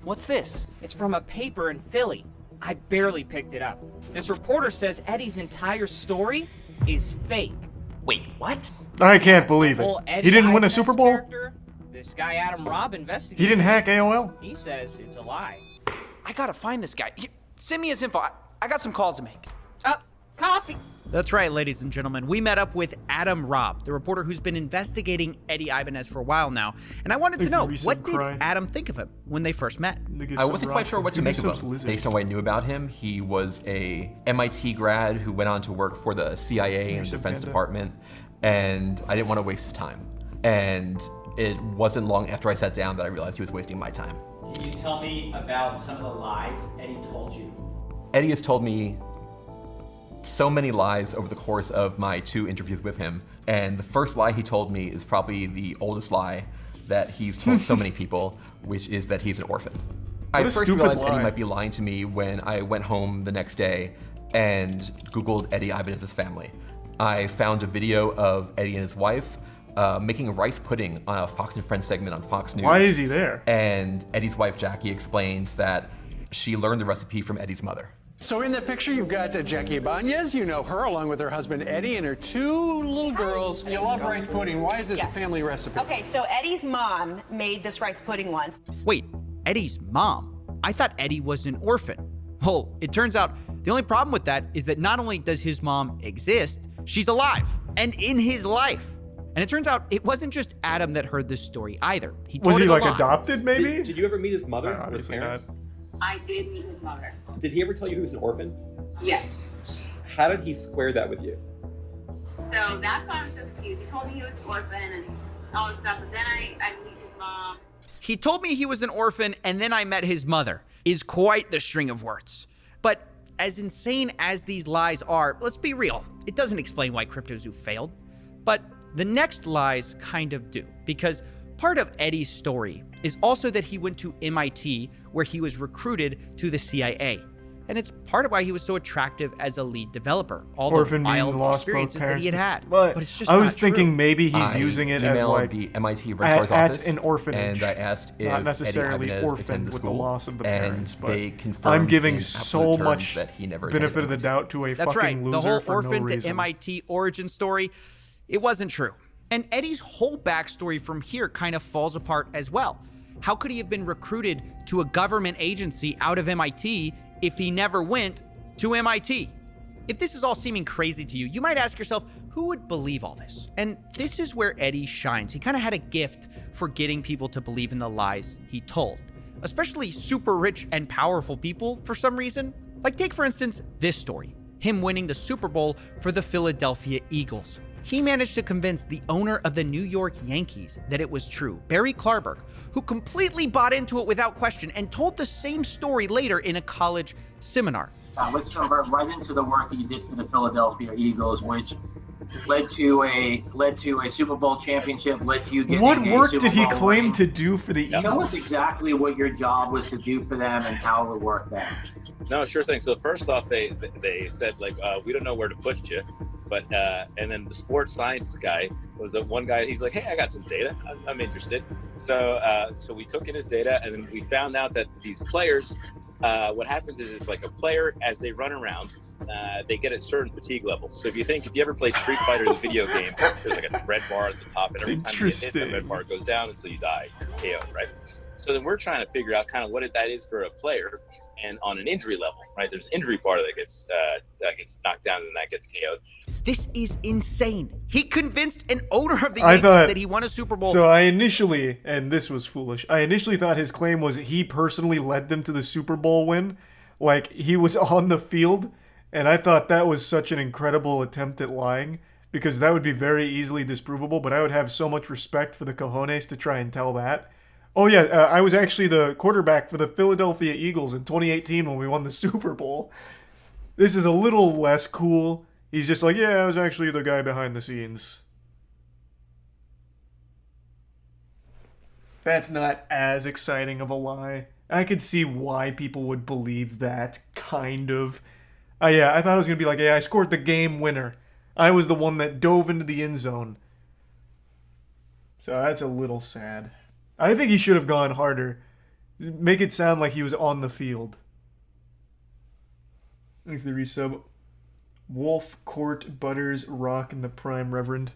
What's this? It's from a paper in Philly. I barely picked it up. This reporter says Eddie's entire story is fake. Wait, what? I can't believe it. Whole Eddie He didn't win a Ibanez Super Bowl? character, this guy Adam Robb investigated. He didn't hack AOL? He says it's a lie. I gotta find this guy. Send me his info. I got some calls to make. Coffee. That's right, ladies and gentlemen. We met up with Adam Robb, the reporter who's been investigating Eddie Ibanez for a while now. And I wanted to know, what did Adam think of him when they first met? I wasn't quite sure what to make of him. Based on what I knew about him, he was a MIT grad who went on to work for the CIA and Defense Department, and I didn't want to waste his time. And it wasn't long after I sat down that I realized he was wasting my time. Can you tell me about some of the lies Eddie told you? Eddie has told me so many lies over the course of my 2 interviews with him, and the first lie he told me is probably the oldest lie that he's told so many people, which is that he's an orphan. I first realized Eddie might be lying to me when I went home the next day and Googled Eddie Ibanez's family. I found a video of Eddie and his wife making rice pudding on a Fox and Friends segment on Fox News. Why is he there? And Eddie's wife, Jackie, explained that she learned the recipe from Eddie's mother. So in that picture, you've got Jackie Ibanez. You know her, along with her husband, Eddie, and her 2 little girls. You love rice pudding. Why is this a family recipe? Okay, so Eddie's mom made this rice pudding once. Wait, Eddie's mom? I thought Eddie was an orphan. Well, it turns out the only problem with that is that not only does his mom exist, she's alive and in his life. And it turns out it wasn't just Adam that heard this story either. Was he told it a like lot. adopted maybe? Did you ever meet his mother? No, or his obviously parents? I did meet his mother. Did he ever tell you he was an orphan? Yes. How did he square that with you? So that's why I'm so confused. He told me he was an orphan and all this stuff, but then I meet his mom. He told me he was an orphan and then I met his mother is quite the string of words. But as insane as these lies are, let's be real, it doesn't explain why CryptoZoo failed. But the next lies kind of do, because part of Eddie's story is also that he went to MIT, where he was recruited to the CIA. And it's part of why he was so attractive as a lead developer. All Orphan the being wild lost both experiences that parents. he had. But it's just I was not thinking true. maybe he's using it as emailed like the MIT registrar's at office, an orphanage, and I asked if not necessarily Eddie Ibanez orphaned attended with school, the loss of the and parents. But they confirmed I'm giving in so absolute terms much that he never benefit of attended the doubt to a That's fucking right. loser The whole for orphan no to reason. MIT origin story, it wasn't true. And Eddie's whole backstory from here kind of falls apart as well. How could he have been recruited to a government agency out of MIT if he never went to MIT? If this is all seeming crazy to you, you might ask yourself, who would believe all this? And this is where Eddie shines. He kind of had a gift for getting people to believe in the lies he told, especially super rich and powerful people for some reason. Like take, for instance, this story, him winning the Super Bowl for the Philadelphia Eagles. He managed to convince the owner of the New York Yankees that it was true, Barry Klarberg, who completely bought into it without question and told the same story later in a college seminar. Let's convert right into the work that you did for the Philadelphia Eagles, which led to a Super Bowl championship, led to you getting What a work Super did he Bowl claim ring. to do for the Tell Eagles? us exactly what your job was to do for them and how it worked out. No, sure thing. So first off, they said like, we don't know where to put you, but and then the sports science guy was the one guy. He's like, hey, I got some data. I'm interested. So so we took in his data, and then we found out that these players, what happens is it's like a player as they run around, they get a certain fatigue level. So if you ever played Street Fighter, the video game, there's like a red bar at the top, and every time you hit, the red bar goes down until you die, KO, right? So then we're trying to figure out kind of what that is for a player, and on an injury level, right? There's an injury part that gets knocked down and that gets KO'd. This is insane. He convinced an owner of the I Yankees thought that he won a Super Bowl. So I initially, and this was foolish, I initially thought his claim was he personally led them to the Super Bowl win. Like, he was on the field, and I thought that was such an incredible attempt at lying, because that would be very easily disprovable, but I would have so much respect for the cojones to try and tell that. Oh yeah, I was actually the quarterback for the Philadelphia Eagles in 2018 when we won the Super Bowl. This is a little less cool. He's just like, yeah, I was actually the guy behind the scenes. That's not as exciting of a lie. I could see why people would believe that, kind of. Yeah, I thought it was going to be like, yeah, I scored the game winner. I was the one that dove into the end zone. So that's a little sad. I think he should have gone harder. Make it sound like he was on the field. Thanks to the resub. Wolf, Court, Butters, Rock, and the Prime Reverend.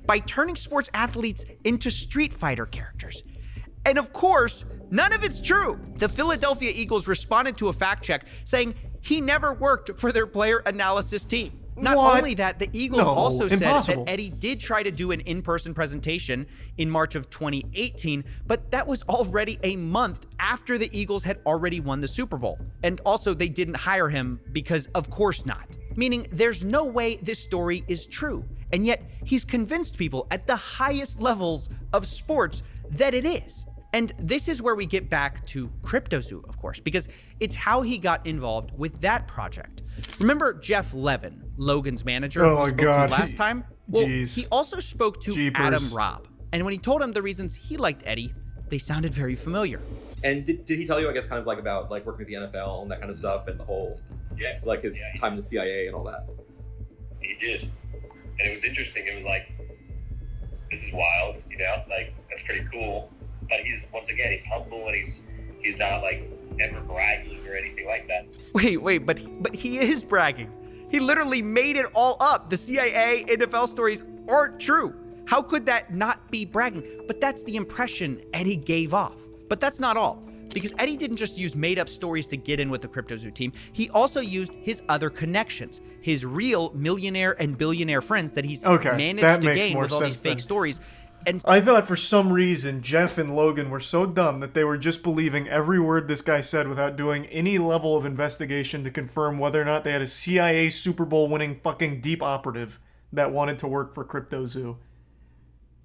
By turning sports athletes into Street Fighter characters. And of course, none of it's true. The Philadelphia Eagles responded to a fact check saying he never worked for their player analysis team. Not What? only that, the Eagles No, also said impossible. that Eddie did try to do an in-person presentation in March of 2018, but that was already a month after the Eagles had already won the Super Bowl. And also, they didn't hire him because of course not. Meaning, there's no way this story is true. And yet, he's convinced people at the highest levels of sports that it is. And this is where we get back to CryptoZoo, of course, because it's how he got involved with that project. Remember Jeff Levin, Logan's manager, Oh who my spoke to God. last time? Well, Jeez. he also spoke to Jeepers. Adam Robb. And when he told him the reasons he liked Eddie, they sounded very familiar. And did he tell you, I guess, kind of like about like working with the NFL and that kind of stuff and the whole, like his time in the CIA and all that? He did. And it was interesting. It was like, this is wild, you know, like that's pretty cool. But he's humble and he's not like ever bragging or anything like that. Wait, but he is bragging. He literally made it all up. The CIA, NFL stories aren't true. How could that not be bragging? But that's the impression Eddie gave off. But that's not all. Because Eddie didn't just use made-up stories to get in with the CryptoZoo team. He also used his other connections, his real millionaire and billionaire friends that he's managed that to makes gain more with all these sense fake then. stories. And I thought for some reason Jeff and Logan were so dumb that they were just believing every word this guy said without doing any level of investigation to confirm whether or not they had a CIA Super Bowl winning fucking deep operative that wanted to work for CryptoZoo.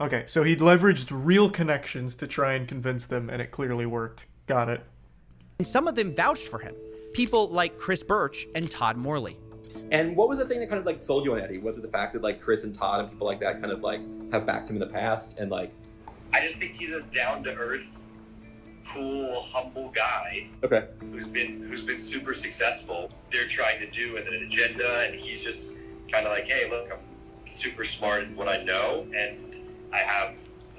Okay, so he'd leveraged real connections to try and convince them, and it clearly worked. Got it. some of them vouched for him. People like Chris Birch and Todd Morley. And what was the thing that kind of like sold you on Eddie? Was it the fact that like Chris and Todd and people like that kind of like have backed him in the past and like? I just think he's a down-to-earth, cool, humble guy. Okay. Who's been super successful. They're trying to do an agenda, and he's just kind of like, hey, look, I'm super smart in what I know, and I have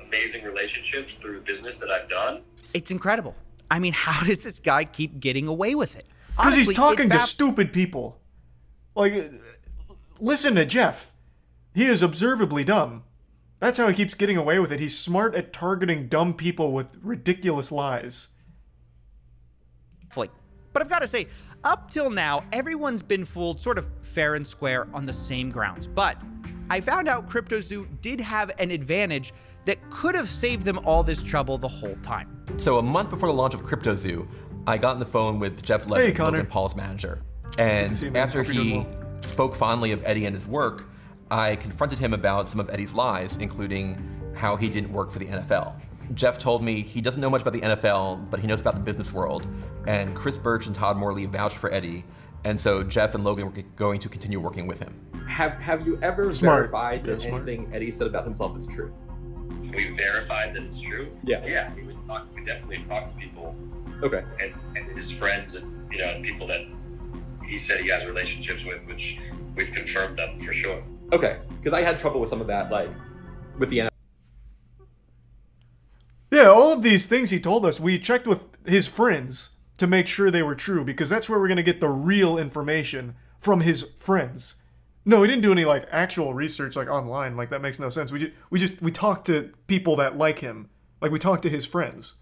amazing relationships through business that I've done. It's incredible. I mean, how does this guy keep getting away with it? Because he's Honestly, talking to it's stupid people. Like, listen to Jeff. He is observably dumb. That's how he keeps getting away with it. He's smart at targeting dumb people with ridiculous lies. But I've got to say, up till now, everyone's been fooled sort of fair and square on the same grounds. But I found out CryptoZoo did have an advantage that could have saved them all this trouble the whole time. So a month before the launch of CryptoZoo, I got on the phone with Jeff Levin, Logan Paul's manager. And after he spoke fondly of Eddie and his work, I confronted him about some of Eddie's lies, including how he didn't work for the NFL. Jeff told me he doesn't know much about the NFL, but he knows about the business world. And Chris Birch and Todd Morley vouched for Eddie. And so Jeff and Logan were going to continue working with him. Have you ever verified that anything Eddie said about himself is true? We verified that it's true. Yeah. Yeah, we definitely talk to people. Okay. And his friends and and people that he said he has relationships with, which we've confirmed them for sure. Okay, because I had trouble with some of that, like with the NFL. Yeah, all of these things he told us, we checked with his friends to make sure they were true, because that's where we're going to get the real information from his friends. No, we didn't do any like actual research like online. Like that makes no sense. We talked to people that like him. Like we talked to his friends.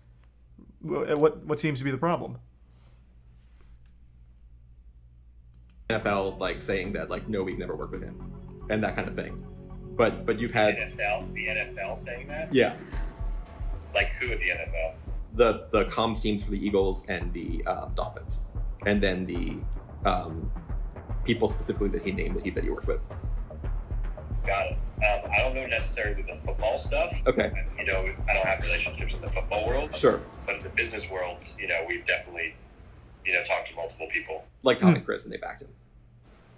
What seems to be the problem? NFL like saying that like no, we've never worked with him, and that kind of thing. But you've had the NFL saying that? Yeah. Like who at the NFL? The comms teams for the Eagles and the Dolphins, and then the people specifically that he named that he said he worked with. Got it. I don't know necessarily the football stuff. Okay. I don't have relationships in the football world. Sure. But in the business world, we've definitely, talked to multiple people. Like Tom and Chris, and they backed him.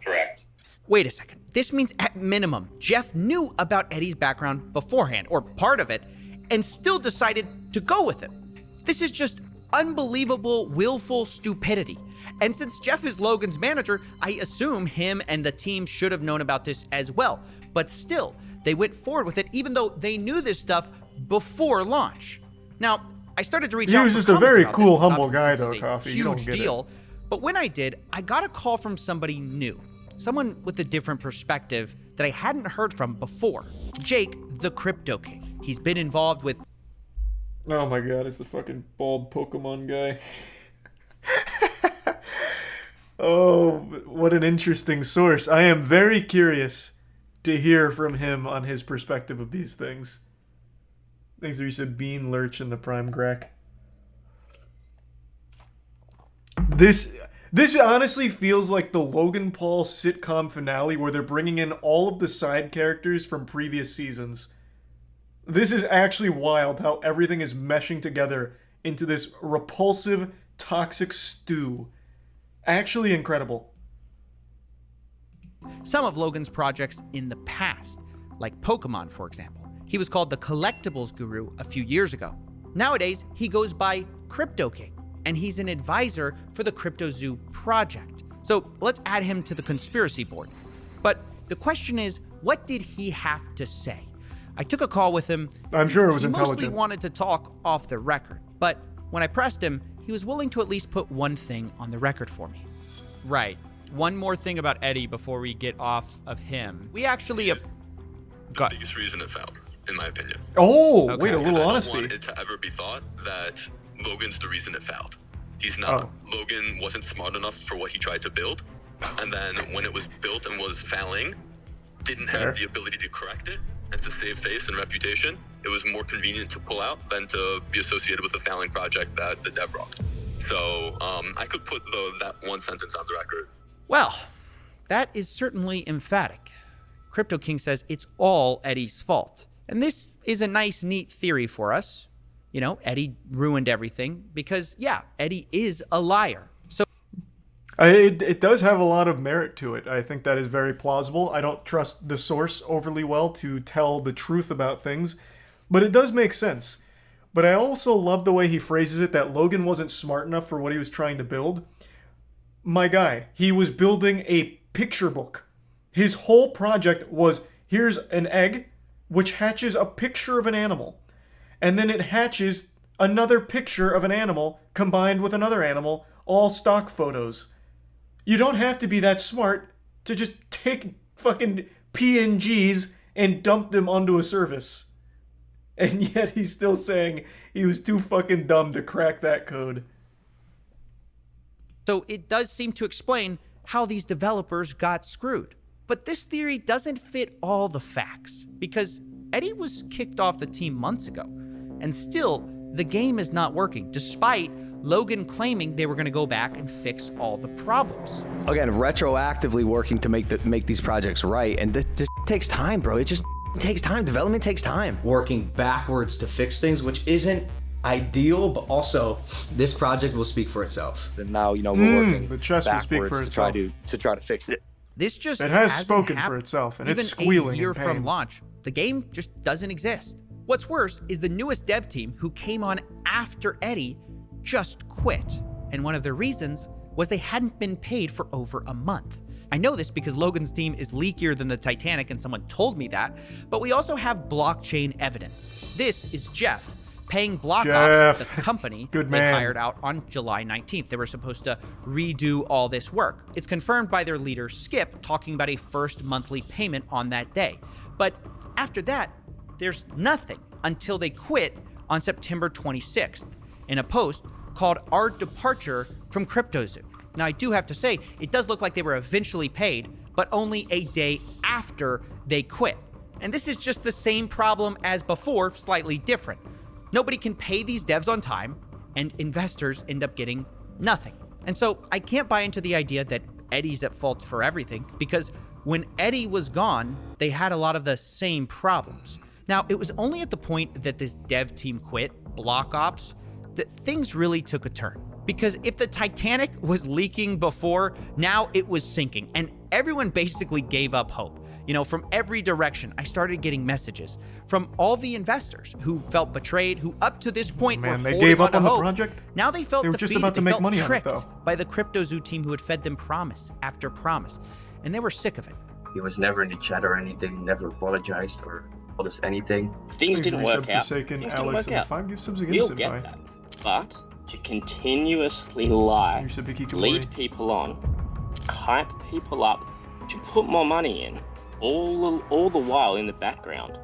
Correct. Wait a second. This means at minimum, Jeff knew about Eddie's background beforehand, or part of it, and still decided to go with it. This is just unbelievable, willful stupidity. And since Jeff is Logan's manager, I assume him and the team should have known about this as well. But still, they went forward with it even though they knew this stuff before launch. Now, I started to reach out. He was just a very cool, humble guy, though, Coffee. You don't Huge get deal. But when I did, I got a call from somebody new. Someone with a different perspective that I hadn't heard from before. Jake, the Crypto King. He's been involved with... Oh my god, it's the fucking bald Pokemon guy. Oh, what an interesting source. I am very curious to hear from him on his perspective of these things. Things that he said, Bean Lurch and the Prime Grek. This honestly feels like the Logan Paul sitcom finale where they're bringing in all of the side characters from previous seasons. This is actually wild how everything is meshing together into this repulsive, toxic stew. Actually incredible. Some of Logan's projects in the past, like Pokemon, for example. He was called the Collectibles Guru a few years ago. Nowadays, he goes by Crypto King, and he's an advisor for the CryptoZoo project. So let's add him to the conspiracy board. But the question is, what did he have to say? I took a call with him. I'm sure it was he intelligent. He mostly wanted to talk off the record, but when I pressed him, he was willing to at least put one thing on the record for me. Right. One more thing about Eddie before we get off of him. We actually... The biggest reason it failed, in my opinion. Oh, Okay. wait, a little I honesty. don't want it to ever be thought that Logan's the reason it failed. He's not. Oh. Logan wasn't smart enough for what he tried to build. And then when it was built and was failing, didn't Fair. have the ability to correct it and to save face and reputation. It was more convenient to pull out than to be associated with a failing project that the dev rocked. So I could put that one sentence on the record. Well, that is certainly emphatic. Crypto King says it's all Eddie's fault. And this is a nice, neat theory for us. Eddie ruined everything because, yeah, Eddie is a liar. So It does have a lot of merit to it. I think that is very plausible. I don't trust the source overly well to tell the truth about things, but it does make sense. But I also love the way he phrases it, that Logan wasn't smart enough for what he was trying to build. My guy, he was building a picture book. His whole project was, here's an egg, which hatches a picture of an animal. And then it hatches another picture of an animal combined with another animal, all stock photos. You don't have to be that smart to just take fucking PNGs and dump them onto a service. And yet he's still saying he was too fucking dumb to crack that code. So it does seem to explain how these developers got screwed. But this theory doesn't fit all the facts, because Eddie was kicked off the team months ago, and still, the game is not working, despite Logan claiming they were going to go back and fix all the problems. Again, retroactively working to make these projects right, and it just takes time, bro. It just takes time. Development takes time. Working backwards to fix things, which isn't ideal, but also this project will speak for itself. And now, you know, we're working the chest will speak for itself. To try to fix it. This just it has hasn't spoken happened. for itself, and Even it's squealing a year in pain. from launch, the game just doesn't exist. What's worse is the newest dev team, who came on after Eddie, just quit. And one of their reasons was they hadn't been paid for over a month. I know this because Logan's team is leakier than the Titanic, and someone told me that, but we also have blockchain evidence. This is Jeff paying BlockOps, the company Good they man. hired out on July 19th. They were supposed to redo all this work. It's confirmed by their leader, Skip, talking about a first monthly payment on that day. But after that, there's nothing until they quit on September 26th in a post called Our Departure from CryptoZoo. Now, I do have to say, it does look like they were eventually paid, but only a day after they quit. And this is just the same problem as before, slightly different. Nobody can pay these devs on time, and investors end up getting nothing. And so I can't buy into the idea that Eddie's at fault for everything, because when Eddie was gone, they had a lot of the same problems. Now, it was only at the point that this dev team quit, BlockOps, that things really took a turn. Because if the Titanic was leaking before, now it was sinking, and everyone basically gave up hope. You know, from every direction, I started getting messages from all the investors who felt betrayed, who up to this point were Man, they holding gave up on the hope. project? Now they felt They were defeated. just about to They make felt money on it, tricked though. by the CryptoZoo team who had fed them promise after promise, and they were sick of it. He was never in the chat or anything, never apologized or told us anything. Things Thanks didn't for work out. Forsaken Things Alex didn't and work the out. 5 gift subs again, You'll Senpai. get that. But to continuously lie, lead people on, hype people up, to put more money in, all the while in the background,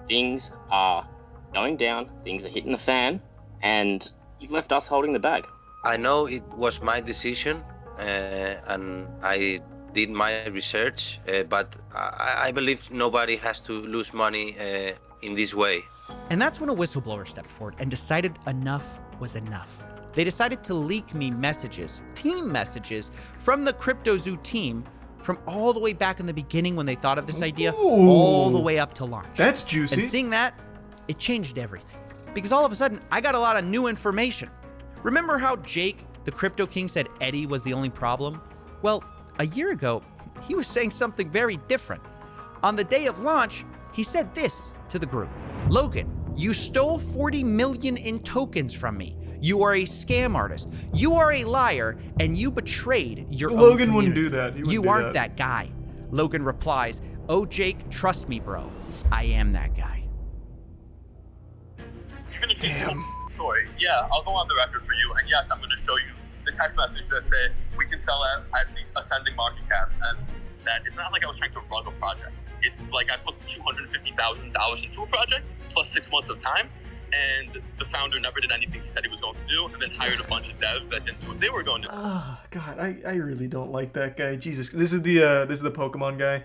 things are going down, things are hitting the fan, and you've left us holding the bag. I know it was my decision, and I did my research, but I believe nobody has to lose money in this way. And that's when a whistleblower stepped forward and decided enough was enough. They decided to leak me messages, team messages, from the CryptoZoo team from all the way back in the beginning when they thought of this idea, all the way up to launch. That's juicy. And seeing that, it changed everything. Because all of a sudden, I got a lot of new information. Remember how Jake, the Crypto King, said Eddie was the only problem? Well, a year ago, he was saying something very different. On the day of launch, he said this to the group: Logan, you stole 40 million in tokens from me. You are a scam artist. You are a liar, and you betrayed your own Logan wouldn't community. do that. He wouldn't You do aren't that. that guy. Logan replies, oh, Jake, trust me, bro. I am that guy. You're gonna change the whole story. Yeah, I'll go on the record for you, and yes, I'm gonna show you the text message that say we can sell at these ascending market caps, and that it's not like I was trying to rug a project. It's like I put $250,000 into a project plus 6 months of time, and the founder never did anything he said he was going to do, and then hired a bunch of devs that didn't do what they were going to do. Oh God, I really don't like that guy. Jesus, this is the Pokemon guy.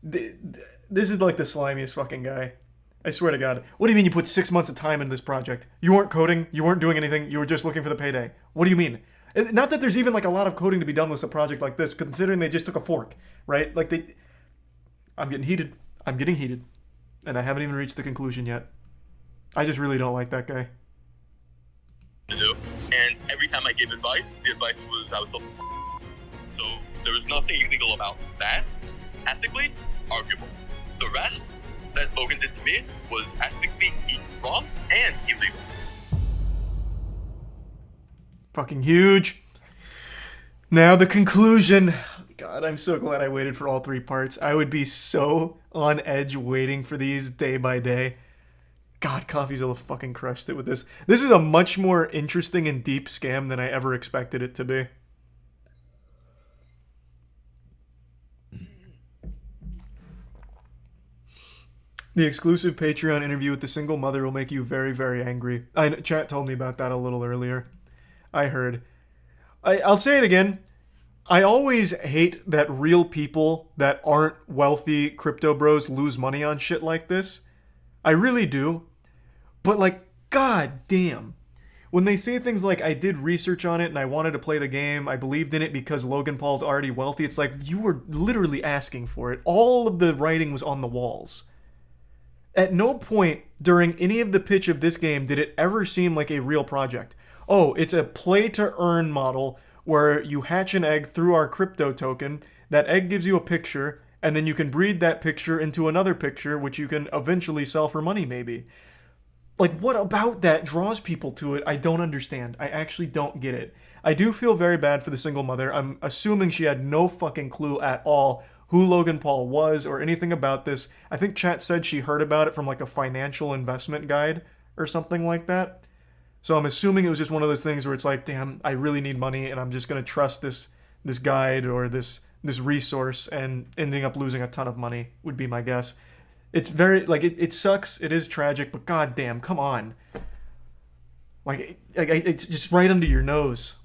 This is like the slimiest fucking guy. I swear to God. What do you mean you put 6 months of time into this project? You weren't coding. You weren't doing anything. You were just looking for the payday. What do you mean? Not that there's even like a lot of coding to be done with a project like this, considering they just took a fork, right? Like I'm getting heated. I'm getting heated, and I haven't even reached the conclusion yet. I just really don't like that guy. To do. And every time I gave advice, the advice was I was told, So there was nothing illegal about that. Ethically, arguable. The rest that Logan did to me was ethically wrong and illegal. Fucking huge. Now the conclusion. God, I'm so glad I waited for all 3 parts. I would be so on edge waiting for these day by day. God, Coffeezilla fucking crushed it with this. This is a much more interesting and deep scam than I ever expected it to be. The exclusive Patreon interview with the single mother will make you very, very angry. Chat told me about that a little earlier. I heard. I'll say it again. I always hate that real people that aren't wealthy crypto bros lose money on shit like this. I really do. But like, god damn. When they say things like, I did research on it and I wanted to play the game, I believed in it because Logan Paul's already wealthy, it's like, you were literally asking for it. All of the writing was on the walls. At no point during any of the pitch of this game did it ever seem like a real project. Oh, it's a play-to-earn model where you hatch an egg through our crypto token, that egg gives you a picture, and then you can breed that picture into another picture, which you can eventually sell for money, maybe. Like, what about that draws people to it? I don't understand. I actually don't get it. I do feel very bad for the single mother. I'm assuming she had no fucking clue at all who Logan Paul was or anything about this. I think chat said she heard about it from like a financial investment guide or something like that. So I'm assuming it was just one of those things where it's like, damn, I really need money and I'm just going to trust this guide or this resource, and ending up losing a ton of money would be my guess. It's very, like, it sucks. It is tragic, but goddamn, come on. Like, it's just right under your nose.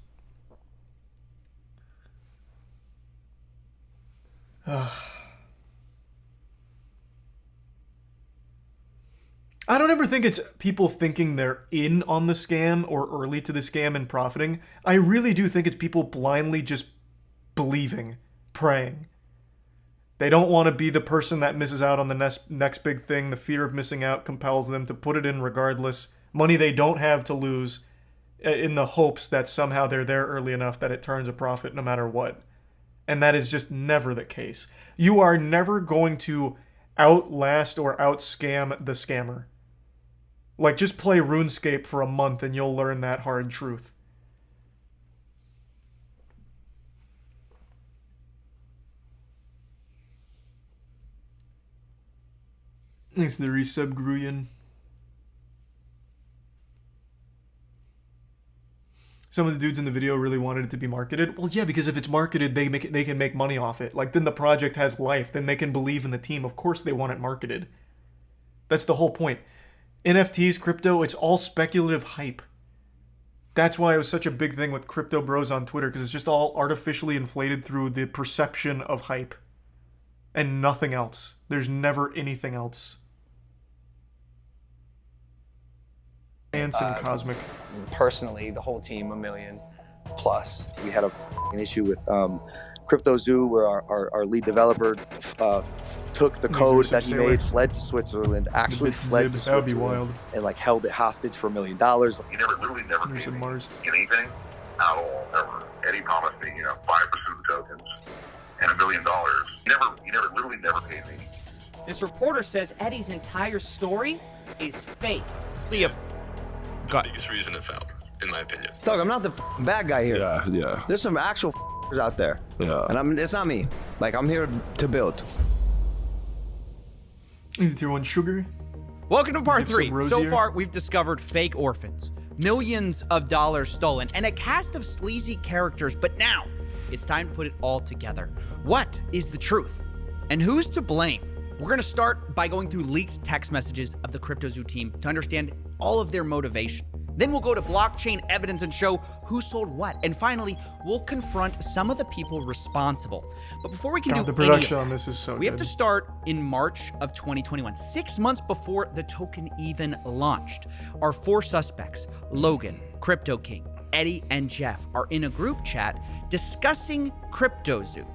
Ugh. I don't ever think it's people thinking they're in on the scam or early to the scam and profiting. I really do think it's people blindly just believing, praying. They don't want to be the person that misses out on the next big thing. The fear of missing out compels them to put it in regardless. Money they don't have to lose, in the hopes that somehow they're there early enough that it turns a profit no matter what. And that is just never the case. You are never going to outlast or outscam the scammer. Like, just play RuneScape for a month and you'll learn that hard truth. Thanks to the resub, Gruyan. Some of the dudes in the video really wanted it to be marketed. Well, yeah, because if it's marketed, they can make money off it. Like, then the project has life. Then they can believe in the team. Of course they want it marketed. That's the whole point. NFTs, crypto, it's all speculative hype. That's why it was such a big thing with crypto bros on Twitter, because it's just all artificially inflated through the perception of hype. And nothing else. There's never anything else. Anson Cosmic. Personally, the whole team, $1 million plus. We had an issue with CryptoZoo, where our lead developer took the code that he made, fled to Switzerland, actually fled to Switzerland, that would be wild, and like held it hostage for $1 million. He literally never paid me anything at all, ever. Eddie promised me, 5% of the tokens and $1 million. He literally never paid me. This reporter says Eddie's entire story is fake. The biggest reason it failed, in my opinion. Doug, I'm not the bad guy here. Yeah. There's some actual out there. Yeah. And it's not me. Like, I'm here to build. Is it tier 1 sugar? Welcome to part 3. So rosier. far, we've discovered fake orphans, millions of dollars stolen, and a cast of sleazy characters. But now, it's time to put it all together. What is the truth? And who's to blame? We're going to start by going through leaked text messages of the CryptoZoo team to understand all of their motivation. Then we'll go to blockchain evidence and show who sold what. And finally, we'll confront some of the people responsible. But before we can do the production any on of this is so we have good. to start in March of 2021, 6 months before the token even launched. Our 4 suspects, Logan, Crypto King, Eddie, and Jeff, are in a group chat discussing CryptoZoo,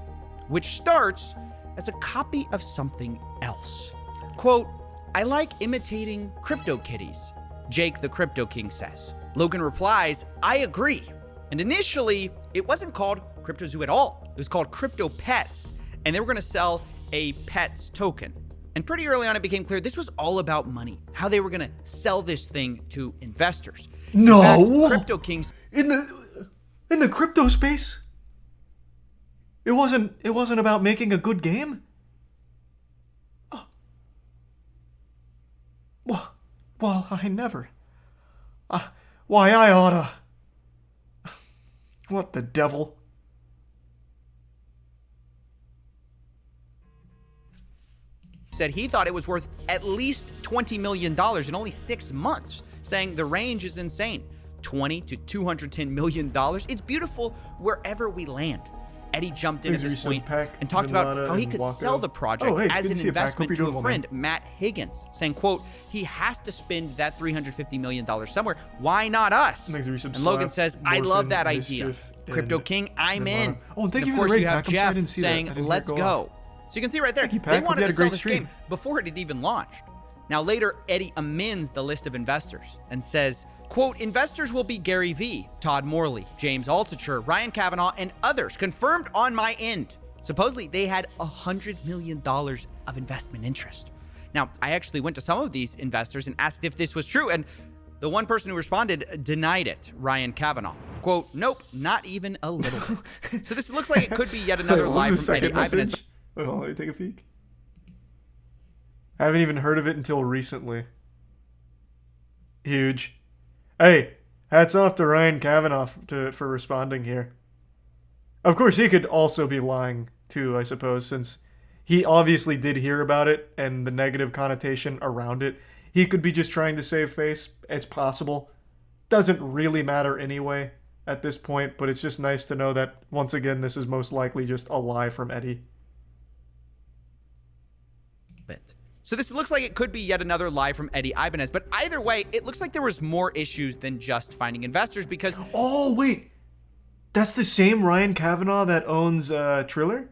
which starts as a copy of something else. Quote, I like imitating crypto kitties, Jake the Crypto King says. Logan replies, I agree. And initially, it wasn't called CryptoZoo at all. It was called Crypto Pets, and they were going to sell a Pets token. And pretty early on, it became clear this was all about money, how they were going to sell this thing to investors. No, In fact, Crypto Kings in the crypto space, it wasn't about making a good game. Well, I never. Why, I oughta. What the devil? said he thought it was worth at least $20 million in only 6 months, saying the range is insane. $20 to $210 million. It's beautiful wherever we land. Eddie jumped in at this point and talked about how he could sell the project as an investment to a friend, Matt Higgins, saying, quote, he has to spend that $350 million somewhere. Why not us? And Logan says, I love that idea. Crypto King, I'm in. Oh, and thank and you of for the course, you have raid, Pack. Jeff saying, let's go. So you can see right there, you, they Pack. wanted Hope you had to a sell great this stream. game before it had even launched. Now later, Eddie amends the list of investors and says, quote, investors will be Gary Vee, Todd Morley, James Altucher, Ryan Kavanaugh, and others confirmed on my end. Supposedly, they had $100 million of investment interest. Now, I actually went to some of these investors and asked if this was true, and the one person who responded denied it, Ryan Kavanaugh. Quote, nope, not even a little bit. So this looks like it could be yet another Wait, what lie was the from Eddie. second message? Wait, hold on, let me take a peek. I haven't even heard of it until recently. Huge. Hey, hats off to Ryan Kavanaugh for responding here. Of course, he could also be lying too, I suppose, since he obviously did hear about it and the negative connotation around it. He could be just trying to save face. It's possible. Doesn't really matter anyway at this point, but it's just nice to know that, once again, this is most likely just a lie from Eddie. So this looks like it could be yet another lie from Eddie Ibanez, but either way, it looks like there was more issues than just finding investors because... Oh, wait. That's the same Ryan Kavanaugh that owns Triller?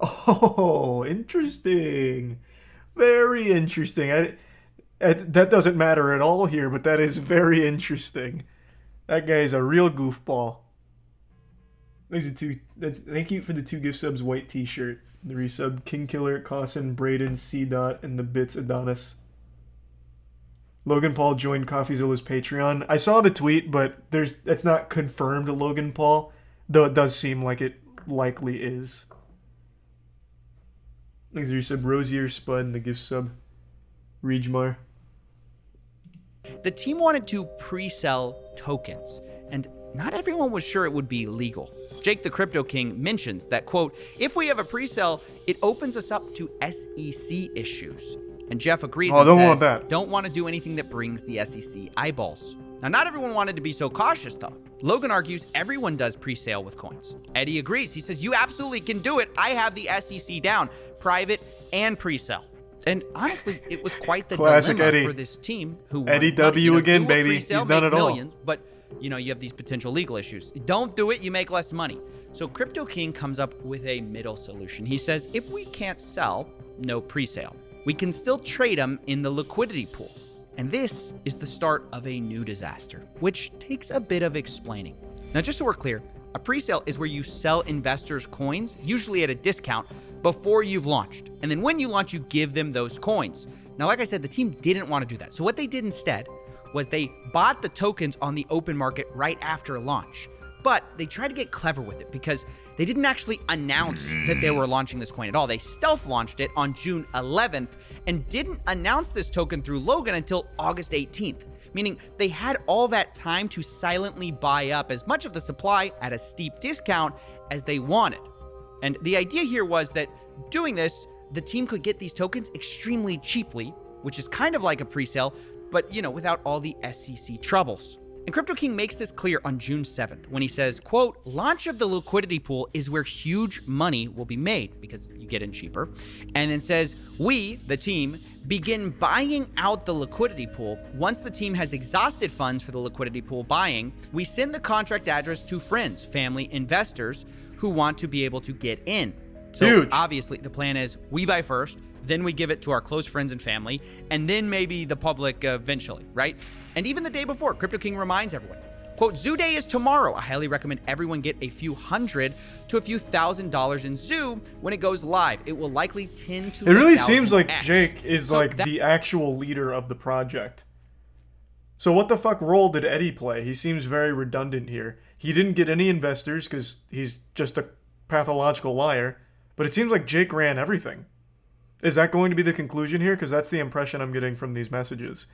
Oh, interesting. Very interesting. That doesn't matter at all here, but that is very interesting. That guy's a real goofball. Thank you for the 2 gift subs, white t-shirt. The resub, King Killer, Cossin, Braden, C. Dot, and the Bits Adonis. Logan Paul joined Coffeezilla's Patreon. I saw the tweet, but that's not confirmed Logan Paul, though it does seem like it likely is. Thanks for your sub, Rosier Spud, and the gift sub, Reejmar. The team wanted to pre-sell tokens, and not everyone was sure it would be legal. Jake the Crypto King mentions that, quote, if we have a pre-sale, it opens us up to SEC issues. And Jeff agrees and says, don't want to do anything that brings the SEC eyeballs. Now, not everyone wanted to be so cautious, though. Logan argues everyone does pre-sale with coins. Eddie agrees. He says, you absolutely can do it. I have the SEC down, private and pre-sale. And honestly, it was quite the Classic dilemma Eddie. for this team who Eddie wanted W money. again, do a baby. pre-sale, He's done make it all. millions, but you have these potential legal issues. Don't do it, you make less money. So Crypto King comes up with a middle solution. He says, if we can't sell, no pre-sale. We can still trade them in the liquidity pool. And this is the start of a new disaster, which takes a bit of explaining. Now, just so we're clear, a pre-sale is where you sell investors coins, usually at a discount, before you've launched. And then when you launch, you give them those coins. Now, like I said, the team didn't want to do that. So what they did instead was they bought the tokens on the open market right after launch. But they tried to get clever with it because they didn't actually announce that they were launching this coin at all. They stealth launched it on June 11th and didn't announce this token through Logan until August 18th, meaning they had all that time to silently buy up as much of the supply at a steep discount as they wanted. And the idea here was that doing this, the team could get these tokens extremely cheaply, which is kind of like a pre-sale, but without all the SEC troubles. And Crypto King makes this clear on June 7th when he says, quote, launch of the liquidity pool is where huge money will be made because you get in cheaper. And then says, we, the team, begin buying out the liquidity pool. Once the team has exhausted funds for the liquidity pool buying, we send the contract address to friends, family, investors who want to be able to get in. So Huge. Obviously the plan is we buy first, then we give it to our close friends and family, and then maybe the public eventually, right? And even the day before, Crypto King reminds everyone, Quote, Zoo Day is tomorrow. I highly recommend everyone get a few $100 to a few $1,000s in Zoo when it goes live. It will likely tend to. It really seems like 1,000x. Jake is So like the actual leader of the project. So what the fuck role did Eddie play? He seems very redundant here. He didn't get any investors because he's just a pathological liar. But it seems like Jake ran everything. Is that going to be the conclusion here? Because that's the impression I'm getting from these messages.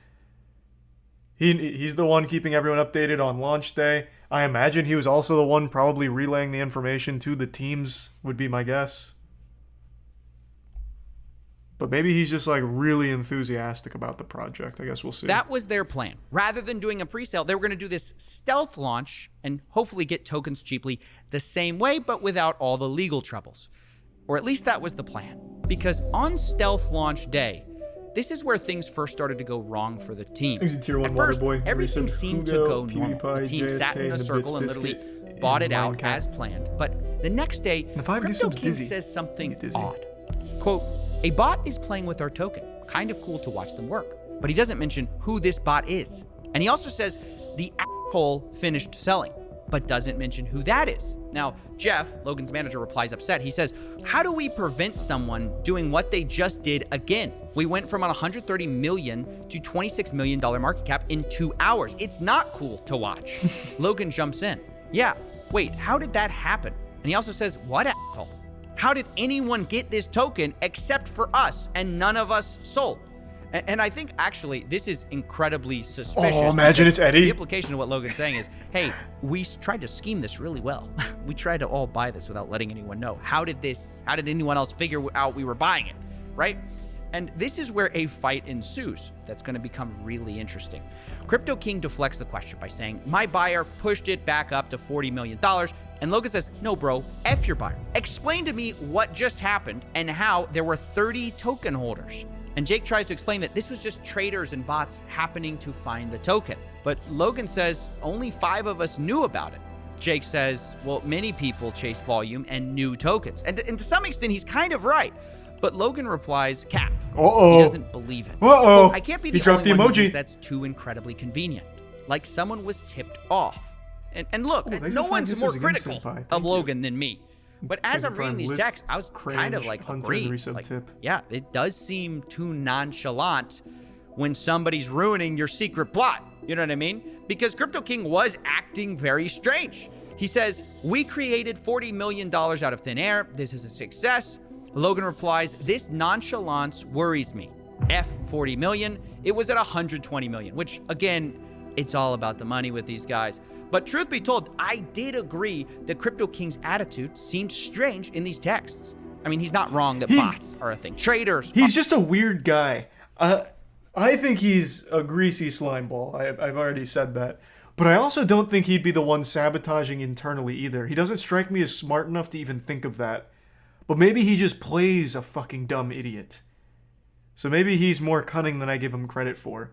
He's the one keeping everyone updated on launch day. I imagine he was also the one probably relaying the information to the teams, would be my guess. But maybe he's just like really enthusiastic about the project. I guess we'll see. That was their plan. Rather than doing a pre-sale, they were going to do this stealth launch and hopefully get tokens cheaply the same way, but without all the legal troubles. Or at least that was the plan. Because on stealth launch day, this is where things first started to go wrong for the team. He's a tier 1 At first, Waterboy. everything seemed to go normal. The team sat in a circle and literally bought it out as planned. But the next day, Crypto King says something odd. Quote, a bot is playing with our token. Kind of cool to watch them work. But he doesn't mention who this bot is. And he also says the asshole finished selling, but doesn't mention who that is. Now, Jeff, Logan's manager, replies upset. He says, how do we prevent someone doing what they just did again? We went from an $130 million to $26 million market cap in 2 hours. It's not cool to watch. Logan jumps in. Yeah, wait, how did that happen? And he also says, what asshole? How did anyone get this token except for us and none of us sold? And I think actually this is incredibly suspicious. Oh, imagine it's Eddie. The implication of what Logan's saying is, hey, we tried to scheme this really well. We tried to all buy this without letting anyone know. How did anyone else figure out we were buying it, right? And this is where a fight ensues that's going to become really interesting. Crypto King deflects the question by saying, my buyer pushed it back up to $40 million. And Logan says, no, bro, F your buyer. Explain to me what just happened and how there were 30 token holders. And Jake tries to explain that this was just traders and bots happening to find the token. But Logan says only 5 of us knew about it. Jake says, well, many people chase volume and new tokens. And to some extent, he's kind of right. But Logan replies, cap. Uh-oh. He doesn't believe it. Uh-oh. I can't be He the dropped only the one who emoji. thinks that's too incredibly convenient. Like someone was tipped off. And look, no one's more critical of Logan than me. But as I'm reading these texts, I was kind of like agreeing. Like, yeah, it does seem too nonchalant when somebody's ruining your secret plot. You know what I mean? Because Crypto King was acting very strange. He says, we created $40 million out of thin air. This is a success. Logan replies, this nonchalance worries me. F 40 million. It was at 120 million, which again, it's all about the money with these guys. But truth be told, I did agree that Crypto King's attitude seemed strange in these texts. I mean, he's not wrong that bots are a thing. Traders. He's just a weird guy. I think he's a greasy slime ball. I've already said that. But I also don't think he'd be the one sabotaging internally either. He doesn't strike me as smart enough to even think of that. But maybe he just plays a fucking dumb idiot. So maybe he's more cunning than I give him credit for.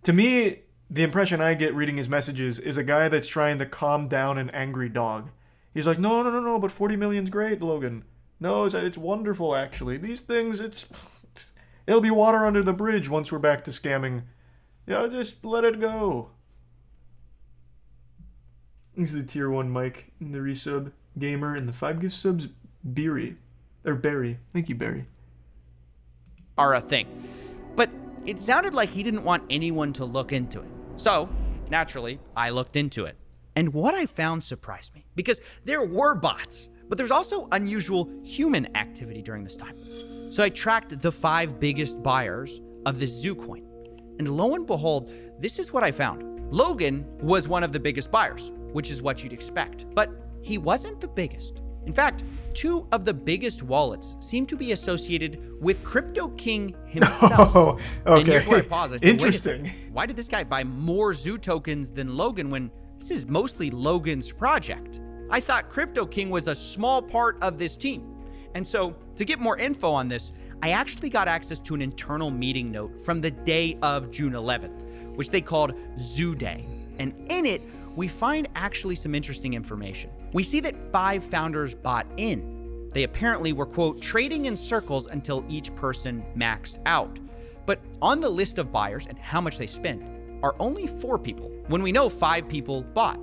To me, the impression I get reading his messages is a guy that's trying to calm down an angry dog. He's like, no, but 40 million's great, Logan. No, it's wonderful, actually. These things, it'll be water under the bridge once we're back to scamming. Yeah, just let it go. Thanks to the tier 1 Mike and the resub gamer and the 5 gift subs Barry. Thank you, Barry. Are a thing. But it sounded like he didn't want anyone to look into it. So, naturally, I looked into it. And what I found surprised me. Because there were bots, but there's also unusual human activity during this time. So I tracked the 5 biggest buyers of this Zoo coin. And lo and behold, this is what I found. Logan was one of the biggest buyers, which is what you'd expect. But he wasn't the biggest. In fact, 2 of the biggest wallets seem to be associated with Crypto King himself. Oh, okay. And here's where I pause. I said, interesting. Why did this guy buy more Zoo tokens than Logan when this is mostly Logan's project? I thought Crypto King was a small part of this team. And so to get more info on this, I actually got access to an internal meeting note from the day of June 11th, which they called Zoo Day. And in it, we find actually some interesting information. We see that 5 founders bought in. They apparently were, quote, trading in circles until each person maxed out. But on the list of buyers and how much they spent, are only 4 people when we know 5 people bought.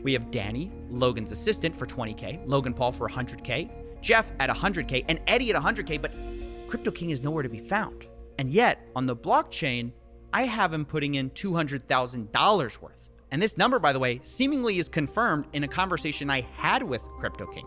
We have Danny, Logan's assistant, for 20K, Logan Paul for 100K, Jeff at 100K, and Eddie at 100K, but Crypto King is nowhere to be found. And yet, on the blockchain, I have him putting in $200,000 worth. And this number, by the way, seemingly is confirmed in a conversation I had with Crypto King,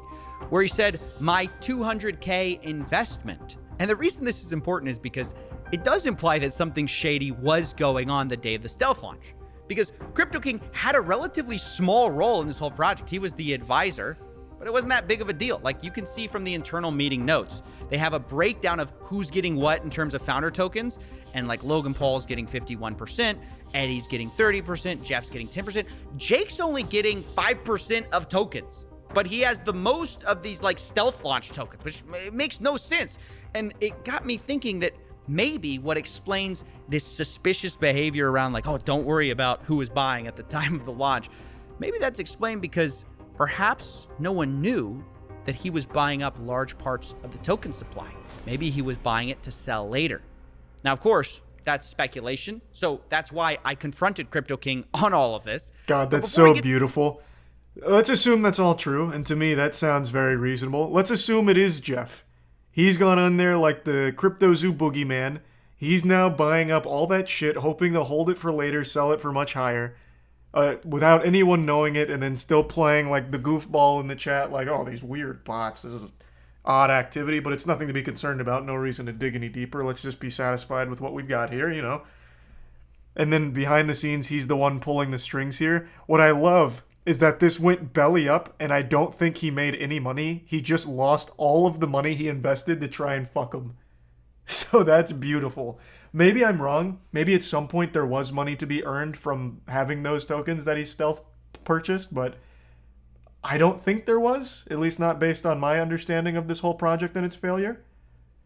where he said, my 200K investment. And the reason this is important is because it does imply that something shady was going on the day of the stealth launch. Because Crypto King had a relatively small role in this whole project. He was the advisor, but it wasn't that big of a deal. Like you can see from the internal meeting notes, they have a breakdown of who's getting what in terms of founder tokens. And like Logan Paul's getting 51%, Eddie's getting 30%, Jeff's getting 10%. Jake's only getting 5% of tokens, but he has the most of these like stealth launch tokens, which makes no sense. And it got me thinking that maybe what explains this suspicious behavior around like, oh, don't worry about who was buying at the time of the launch. Maybe that's explained because perhaps no one knew that he was buying up large parts of the token supply. Maybe he was buying it to sell later. Now, of course, that's speculation. So that's why I confronted Crypto King on all of this. God, that's so beautiful. Let's assume that's all true. And to me, that sounds very reasonable. Let's assume it is Jeff. He's gone on there like the Crypto Zoo boogeyman. He's now buying up all that shit, hoping to hold it for later, sell it for much higher, without anyone knowing it, and then still playing like the goofball in the chat, like, oh, these weird bots, this is odd activity, but it's nothing to be concerned about, no reason to dig any deeper, let's just be satisfied with what we've got here, you know? And then behind the scenes, he's the one pulling the strings here. What I love is that this went belly up, and I don't think he made any money. He just lost all of the money he invested to try and fuck him. So that's beautiful. Maybe I'm wrong. Maybe at some point there was money to be earned from having those tokens that he stealth purchased, but I don't think there was, at least not based on my understanding of this whole project and its failure.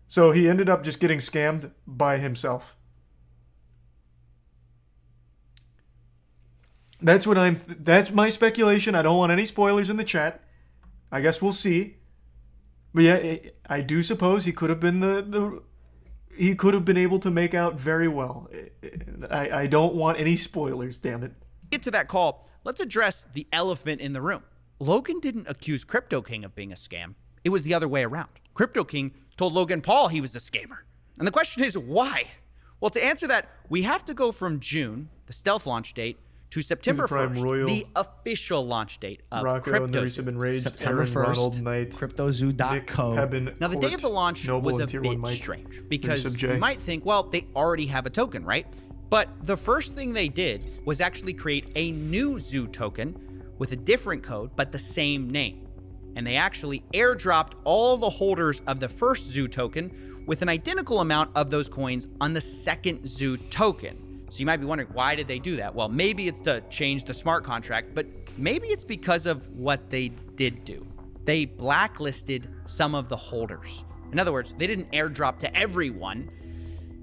So he ended up just getting scammed by himself. That's what that's my speculation. I don't want any spoilers in the chat. I guess we'll see. But yeah, I do suppose he could have been he could have been able to make out very well. I don't want any spoilers, damn it. Get to that call. Let's address the elephant in the room. Logan didn't accuse Crypto King of being a scam. It was the other way around. Crypto King told Logan Paul he was a scammer. And the question is, why? Well, to answer that, we have to go from June, the stealth launch date, to September 1st, the official launch date of Crypto Zoo. September 1st, CryptoZoo.co. Now, the day of the launch was a bit strange because you might think, well, they already have a token, right? But the first thing they did was actually create a new Zoo token with a different code, but the same name. And they actually airdropped all the holders of the first Zoo token with an identical amount of those coins on the second Zoo token. So you might be wondering, why did they do that? Well, maybe it's to change the smart contract, but maybe it's because of what they did do. They blacklisted some of the holders. In other words, they didn't airdrop to everyone,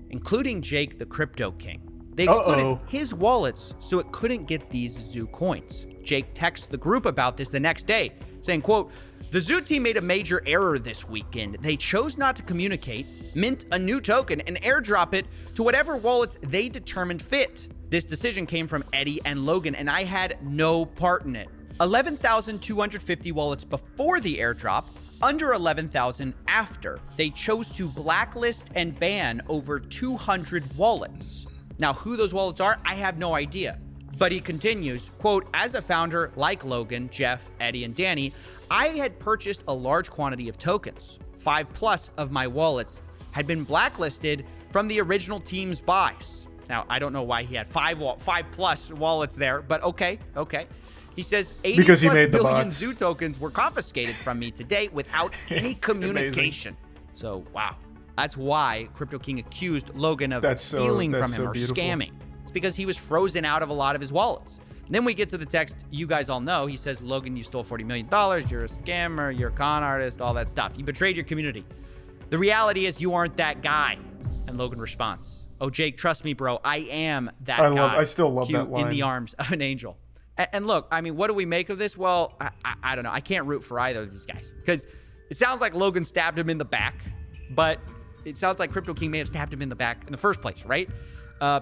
including Jake the Crypto King. They excluded his wallets so it couldn't get these Zoo coins. Jake texts the group about this the next day, saying, quote, "The Zoo team made a major error this weekend. They chose not to communicate, mint a new token, and airdrop it to whatever wallets they determined fit. This decision came from Eddie and Logan, and I had no part in it. 11,250 wallets before the airdrop, under 11,000 after. They chose to blacklist and ban over 200 wallets. Now, who those wallets are, I have no idea." But he continues, quote, "As a founder like Logan, Jeff, Eddie, and Danny, I had purchased a large quantity of tokens. 5+ of my wallets had been blacklisted from the original team's buys." Now, I don't know why he had 5+ wallets there, but okay. He says 80+ billion Zoo tokens were confiscated from me today without any communication. So, wow. That's why Crypto King accused Logan of stealing from him or scamming. It's because he was frozen out of a lot of his wallets. And then we get to the text you guys all know. He says, "Logan, you stole $40 million. You're a scammer. You're a con artist, all that stuff. You betrayed your community. The reality is you aren't that guy." And Logan responds, "Oh, Jake, trust me, bro. I am that guy." I still love that line. In the arms of an angel. And look, I mean, what do we make of this? Well, I don't know. I can't root for either of these guys because it sounds like Logan stabbed him in the back, but it sounds like Crypto King may have stabbed him in the back in the first place, right?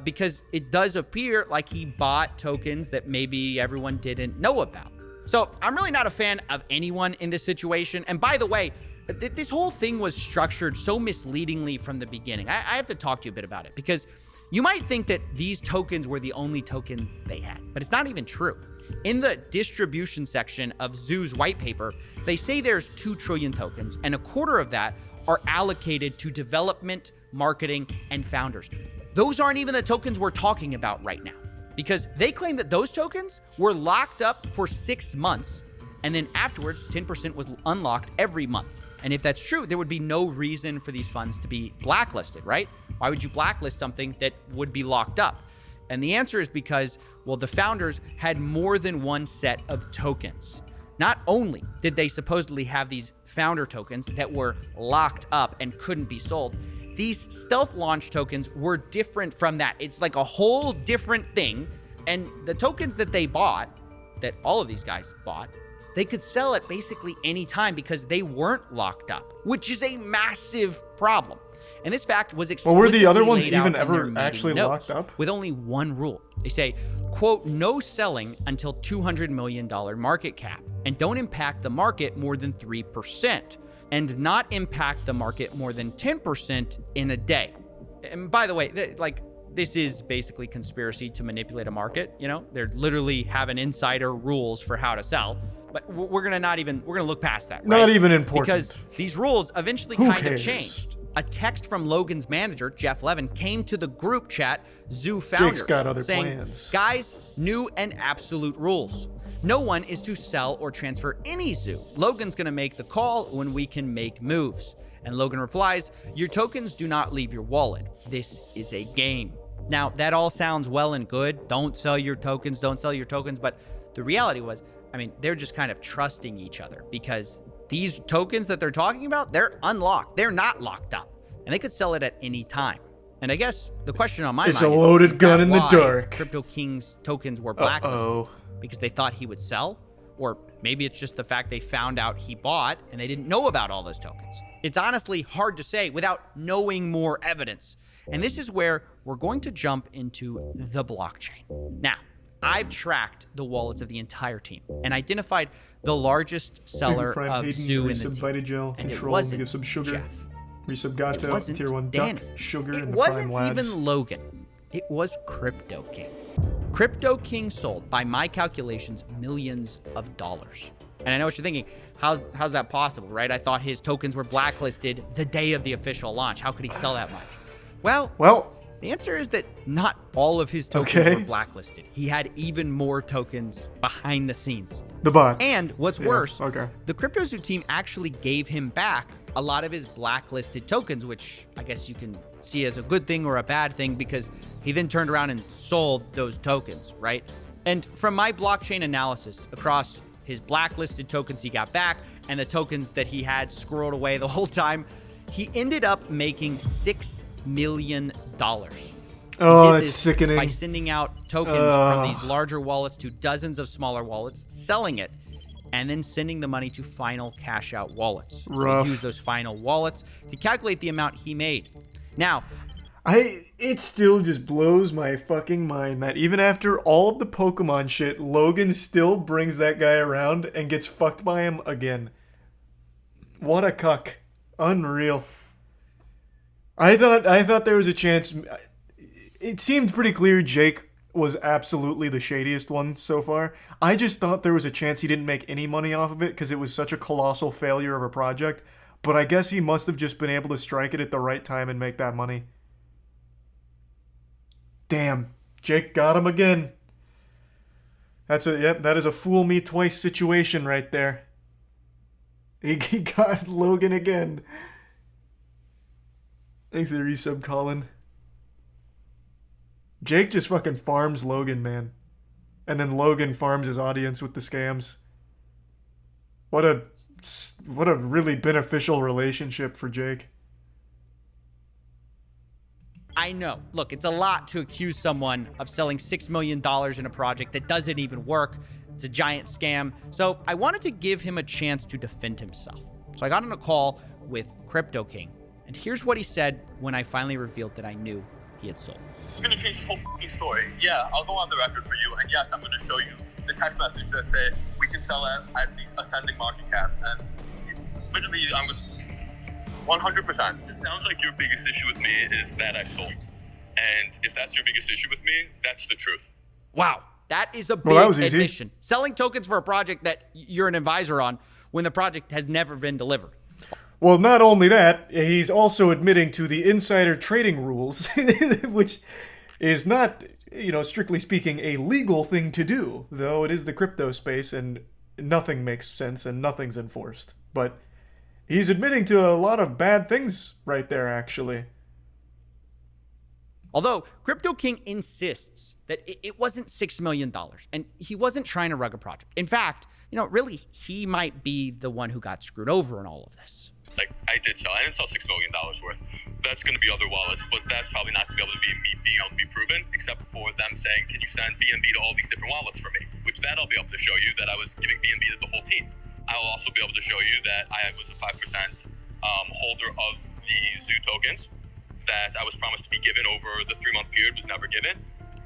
Because it does appear like he bought tokens that maybe everyone didn't know about. So I'm really not a fan of anyone in this situation. And by the way, this whole thing was structured so misleadingly from the beginning. I have to talk to you a bit about it, because you might think that these tokens were the only tokens they had, but it's not even true. In the distribution section of Zoo's white paper, they say there's 2 trillion tokens, and a quarter of that are allocated to development, marketing, and founders. Those aren't even the tokens we're talking about right now, because they claim that those tokens were locked up for 6 months, and then afterwards, 10% was unlocked every month. And if that's true, there would be no reason for these funds to be blacklisted, right? Why would you blacklist something that would be locked up? And the answer is because, well, the founders had more than one set of tokens. Not only did they supposedly have these founder tokens that were locked up and couldn't be sold, these stealth launch tokens were different from that. It's like a whole different thing. And the tokens that they bought, that all of these guys bought, they could sell at basically any time because they weren't locked up, which is a massive problem. And this fact was explicitly were the other ones laid out even in ever their meeting actually notes, locked up? with only one rule. They say, quote, no selling until $200 million market cap, and don't impact the market more than 3%, and not impact the market more than 10% in a day. And by the way, this is basically conspiracy to manipulate a market. You know, they're literally having insider rules for how to sell. But we're gonna look past that. Right? Not even important. Because these rules eventually kind of changed. A text from Logan's manager, Jeff Levin, came to the group chat, Zoo Founders, Jake's got other saying, plans. guys, new and absolute rules. No one is to sell or transfer any zoo. Logan's gonna make the call when we can make moves. And Logan replies, your tokens do not leave your wallet. This is a game. Now, that all sounds well and good. Don't sell your tokens, but the reality was, I mean, they're just kind of trusting each other, because these tokens that they're talking about, they're unlocked. They're not locked up, and they could sell it at any time. And I guess the question on my mind is a loaded gun in the dark. Crypto King's tokens were blacklisted because they thought he would sell, or maybe it's just the fact they found out he bought and they didn't know about all those tokens. It's honestly hard to say without knowing more evidence. And this is where we're going to jump into the blockchain. Now, I've tracked the wallets of the entire team and identified the largest seller of Zoo in the team. And it wasn't give some sugar. Jeff. Resub Gato, It wasn't tier 1 Danny. duck, sugar, It and the wasn't Prime Lads. even Logan. It was Crypto King. Crypto King sold, by my calculations, millions of dollars. And I know what you're thinking. How's that possible, right? I thought his tokens were blacklisted the day of the official launch. How could he sell that much? Well, the answer is that not all of his tokens were blacklisted. He had even more tokens behind the scenes. The bots. And what's worse, okay. the CryptoZoo team actually gave him back a lot of his blacklisted tokens, which I guess you can see as a good thing or a bad thing, because he then turned around and sold those tokens, right? And from my blockchain analysis across his blacklisted tokens he got back and the tokens that he had squirreled away the whole time, he ended up making $6 million. Oh, that's sickening. By sending out tokens from these larger wallets to dozens of smaller wallets, selling it, and then sending the money to final cash out wallets. So he used those final wallets to calculate the amount he made. Now, it still just blows my fucking mind that even after all of the Pokemon shit, Logan still brings that guy around and gets fucked by him again. What a cuck. Unreal. I thought there was a chance. It seemed pretty clear Jake was absolutely the shadiest one so far. I just thought there was a chance he didn't make any money off of it because it was such a colossal failure of a project. But I guess he must have just been able to strike it at the right time and make that money. Damn, Jake got him again. That is a fool me twice situation right there. He got Logan again. Thanks to resub, Colin. Jake just fucking farms Logan, man. And then Logan farms his audience with the scams. What a really beneficial relationship for Jake. I know. Look, it's a lot to accuse someone of selling $6 million in a project that doesn't even work. It's a giant scam. So I wanted to give him a chance to defend himself. So I got on a call with Crypto King. And here's what he said when I finally revealed that I knew he had sold. It's gonna change this whole fucking story. Yeah, I'll go on the record for you, and yes, I'm gonna show you the text message that say we can sell at these ascending market caps, and literally, I'm gonna 100%. It sounds like your biggest issue with me is that I sold, and if that's your biggest issue with me, that's the truth. Wow, that is a big admission. Selling tokens for a project that you're an advisor on when the project has never been delivered. Well, not only that, he's also admitting to the insider trading rules, which is not, strictly speaking, a legal thing to do, though it is the crypto space and nothing makes sense and nothing's enforced. But he's admitting to a lot of bad things right there, actually. Although Crypto King insists that it wasn't $6 million and he wasn't trying to rug a project. In fact, really, he might be the one who got screwed over in all of this. Like, I didn't sell $6 million worth. That's going to be other wallets, but that's probably not going to be able to be me being able to be proven, except for them saying, can you send BNB to all these different wallets for me? Which that I'll be able to show you that I was giving BNB to the whole team. I'll also be able to show you that I was a 5% holder of the Zoo tokens that I was promised to be given over the 3-month period, was never given.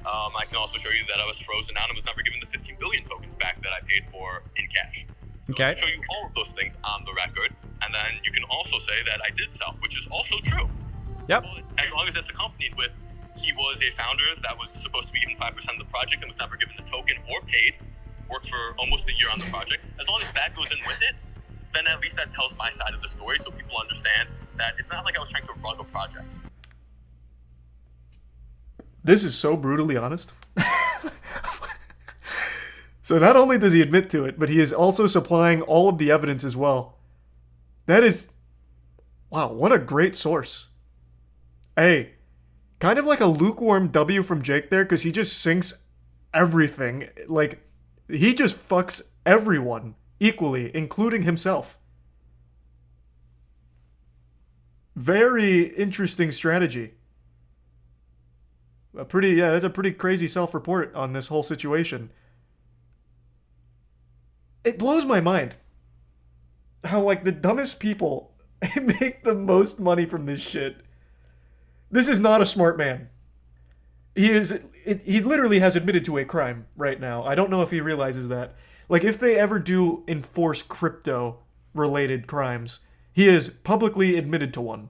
I can also show you that I was frozen out and was never given the 15 billion tokens back that I paid for in cash. Okay. I'll show you all of those things on the record, and then you can also say that I did sell, which is also true. Yep. But as long as that's accompanied with he was a founder that was supposed to be given 5% of the project and was never given the token or paid, worked for almost a year on the project, as long as that goes in with it, then at least that tells my side of the story so people understand that it's not like I was trying to rug a project. This is so brutally honest. So not only does he admit to it, but he is also supplying all of the evidence as well. That is... Wow, what a great source. Hey, kind of like a lukewarm W from Jake there, because he just sinks everything. Like, he just fucks everyone equally, including himself. Very interesting strategy. That's a pretty crazy self-report on this whole situation. It blows my mind how, the dumbest people make the most money from this shit. This is not a smart man. He literally has admitted to a crime right now. I don't know if he realizes that. If they ever do enforce crypto-related crimes, he is publicly admitted to one.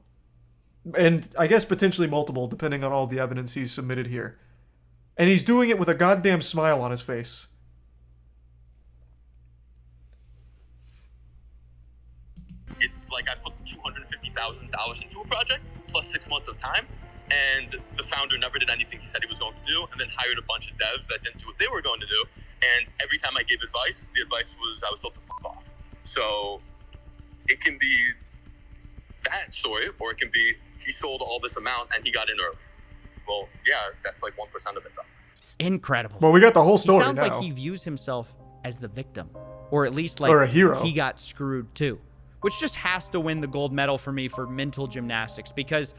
And I guess potentially multiple, depending on all the evidence he's submitted here. And he's doing it with a goddamn smile on his face. It's like I put $250,000 into a project, plus 6 months of time, and the founder never did anything he said he was going to do, and then hired a bunch of devs that didn't do what they were going to do, and every time I gave advice, the advice was I was told to fuck off. So it can be that story, or it can be he sold all this amount and he got in early. Well, yeah, that's 1% of it, though. Incredible. Well, we got the whole story He sounds now. like he views himself as the victim, or at least or a hero. He got screwed too, which just has to win the gold medal for me for mental gymnastics, because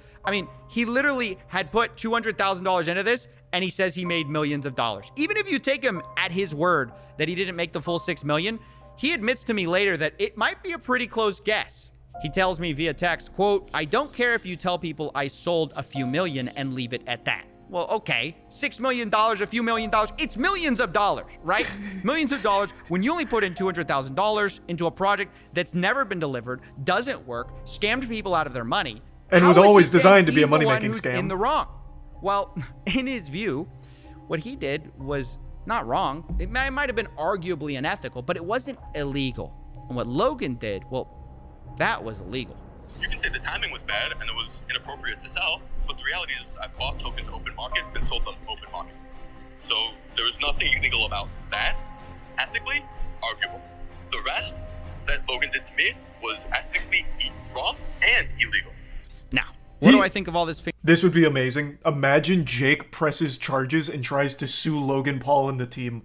he literally had put $200,000 into this and he says he made millions of dollars. Even if you take him at his word that he didn't make the full 6 million, he admits to me later that it might be a pretty close guess. He tells me via text, quote, "I don't care if you tell people I sold a few million and leave it at that." Well, okay, $6 million, a few $1 million, it's millions of dollars, right? Millions of dollars when you only put in $200,000 into a project that's never been delivered, doesn't work, scammed people out of their money. And was always designed to be a money-making scam. In the wrong. Well, in his view, what he did was not wrong. It might have been arguably unethical, but it wasn't illegal. And what Logan did, well, that was illegal. You can say the timing was bad and it was inappropriate to sell, but the reality is I bought tokens open market and sold them open market. So there was nothing illegal about that. Ethically, arguable. The rest that Logan did to me was ethically wrong and illegal. Now, what do I think of all this? This would be amazing. Imagine Jake presses charges and tries to sue Logan Paul and the team.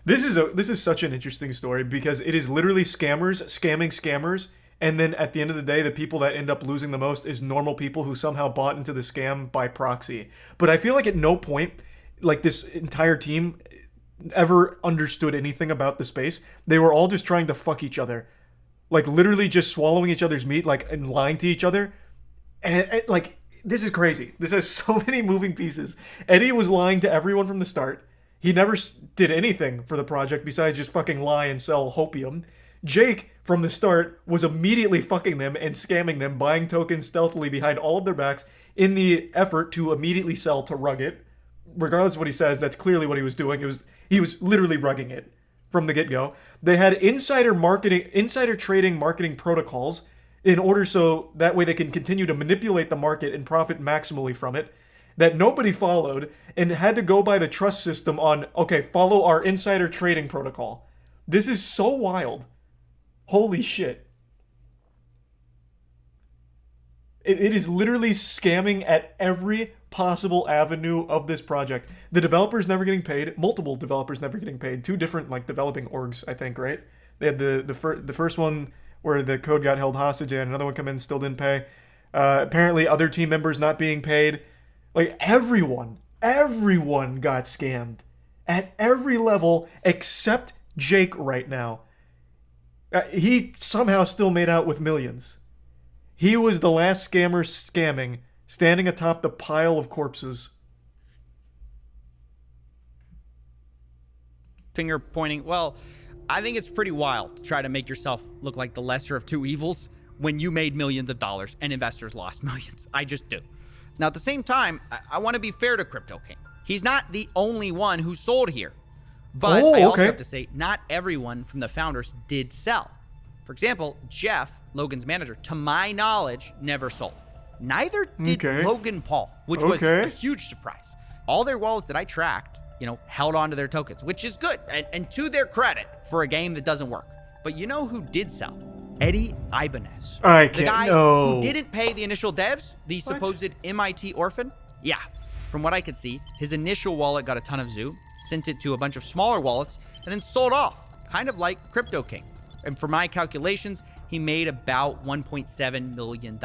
This is such an interesting story because it is literally scammers scamming scammers, and then at the end of the day, the people that end up losing the most is normal people who somehow bought into the scam by proxy. But I feel like at no point, this entire team ever understood anything about the space. They were all just trying to fuck each other. like literally just swallowing each other's meat, like, and lying to each other. And like, this is crazy. This has so many moving pieces. Eddie was lying to everyone from the start. He never did anything for the project besides just fucking lie and sell hopium. Jake, from the start, was immediately fucking them and scamming them, buying tokens stealthily behind all of their backs in the effort to immediately sell to rug it. Regardless of what he says, that's clearly what he was doing. He was literally rugging it from the get-go. They had insider trading marketing protocols in order so that way they can continue to manipulate the market and profit maximally from it, that nobody followed and had to go by the trust system on, okay, follow our insider trading protocol. This is so wild. Holy shit. It is literally scamming at every possible avenue of this project. The developers never getting paid, multiple developers never getting paid, 2 different like developing orgs, I think, right? They had the first one where the code got held hostage and another one come in and still didn't pay. Apparently other team members not being paid. Like everyone got scammed at every level except Jake right now. He somehow still made out with millions. He was the last scammer scamming, standing atop the pile of corpses. Finger pointing. Well, I think it's pretty wild to try to make yourself look like the lesser of two evils when you made millions of dollars and investors lost millions. I just do. Now, at the same time, I want to be fair to Crypto King. He's not the only one who sold here. But I also have to say, not everyone from the founders did sell. For example, Jeff, Logan's manager, to my knowledge, never sold. Neither did Logan Paul, which was a huge surprise. All their wallets that I tracked, held on to their tokens, which is good. And to their credit for a game that doesn't work. But you know who did sell? Eddie Ibanez. The guy who didn't pay the initial devs, the supposed MIT orphan. Yeah, from what I could see, his initial wallet got a ton of zoo, sent it to a bunch of smaller wallets, and then sold off, kind of like Crypto King. And for my calculations, he made about $1.7 million.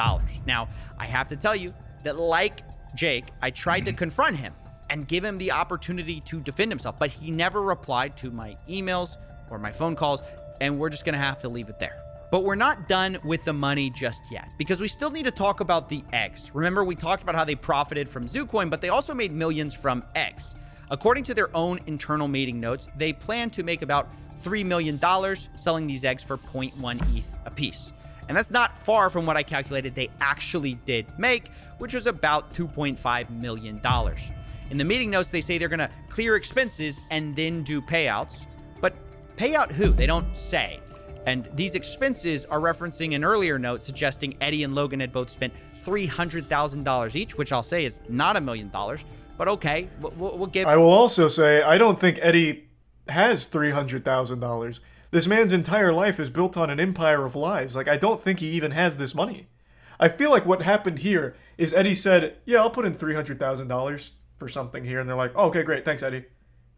Now, I have to tell you that like Jake, I tried to confront him and give him the opportunity to defend himself, but he never replied to my emails or my phone calls, and we're just gonna have to leave it there. But we're not done with the money just yet, because we still need to talk about the eggs. Remember, we talked about how they profited from ZooCoin, but they also made millions from eggs. According to their own internal meeting notes, they plan to make about $3 million selling these eggs for 0.1 ETH a piece. And that's not far from what I calculated they actually did make, which was about $2.5 million. In the meeting notes, they say they're going to clear expenses and then do payouts. But pay out who? They don't say. And these expenses are referencing an earlier note suggesting Eddie and Logan had both spent $300,000 each, which I'll say is not $1 million. But okay, we'll give... I will also say, I don't think Eddie has $300,000. This man's entire life is built on an empire of lies. Like, I don't think he even has this money. I feel like what happened here is Eddie said, yeah, I'll put in $300,000 for something here. And they're like, oh, okay, great, thanks, Eddie.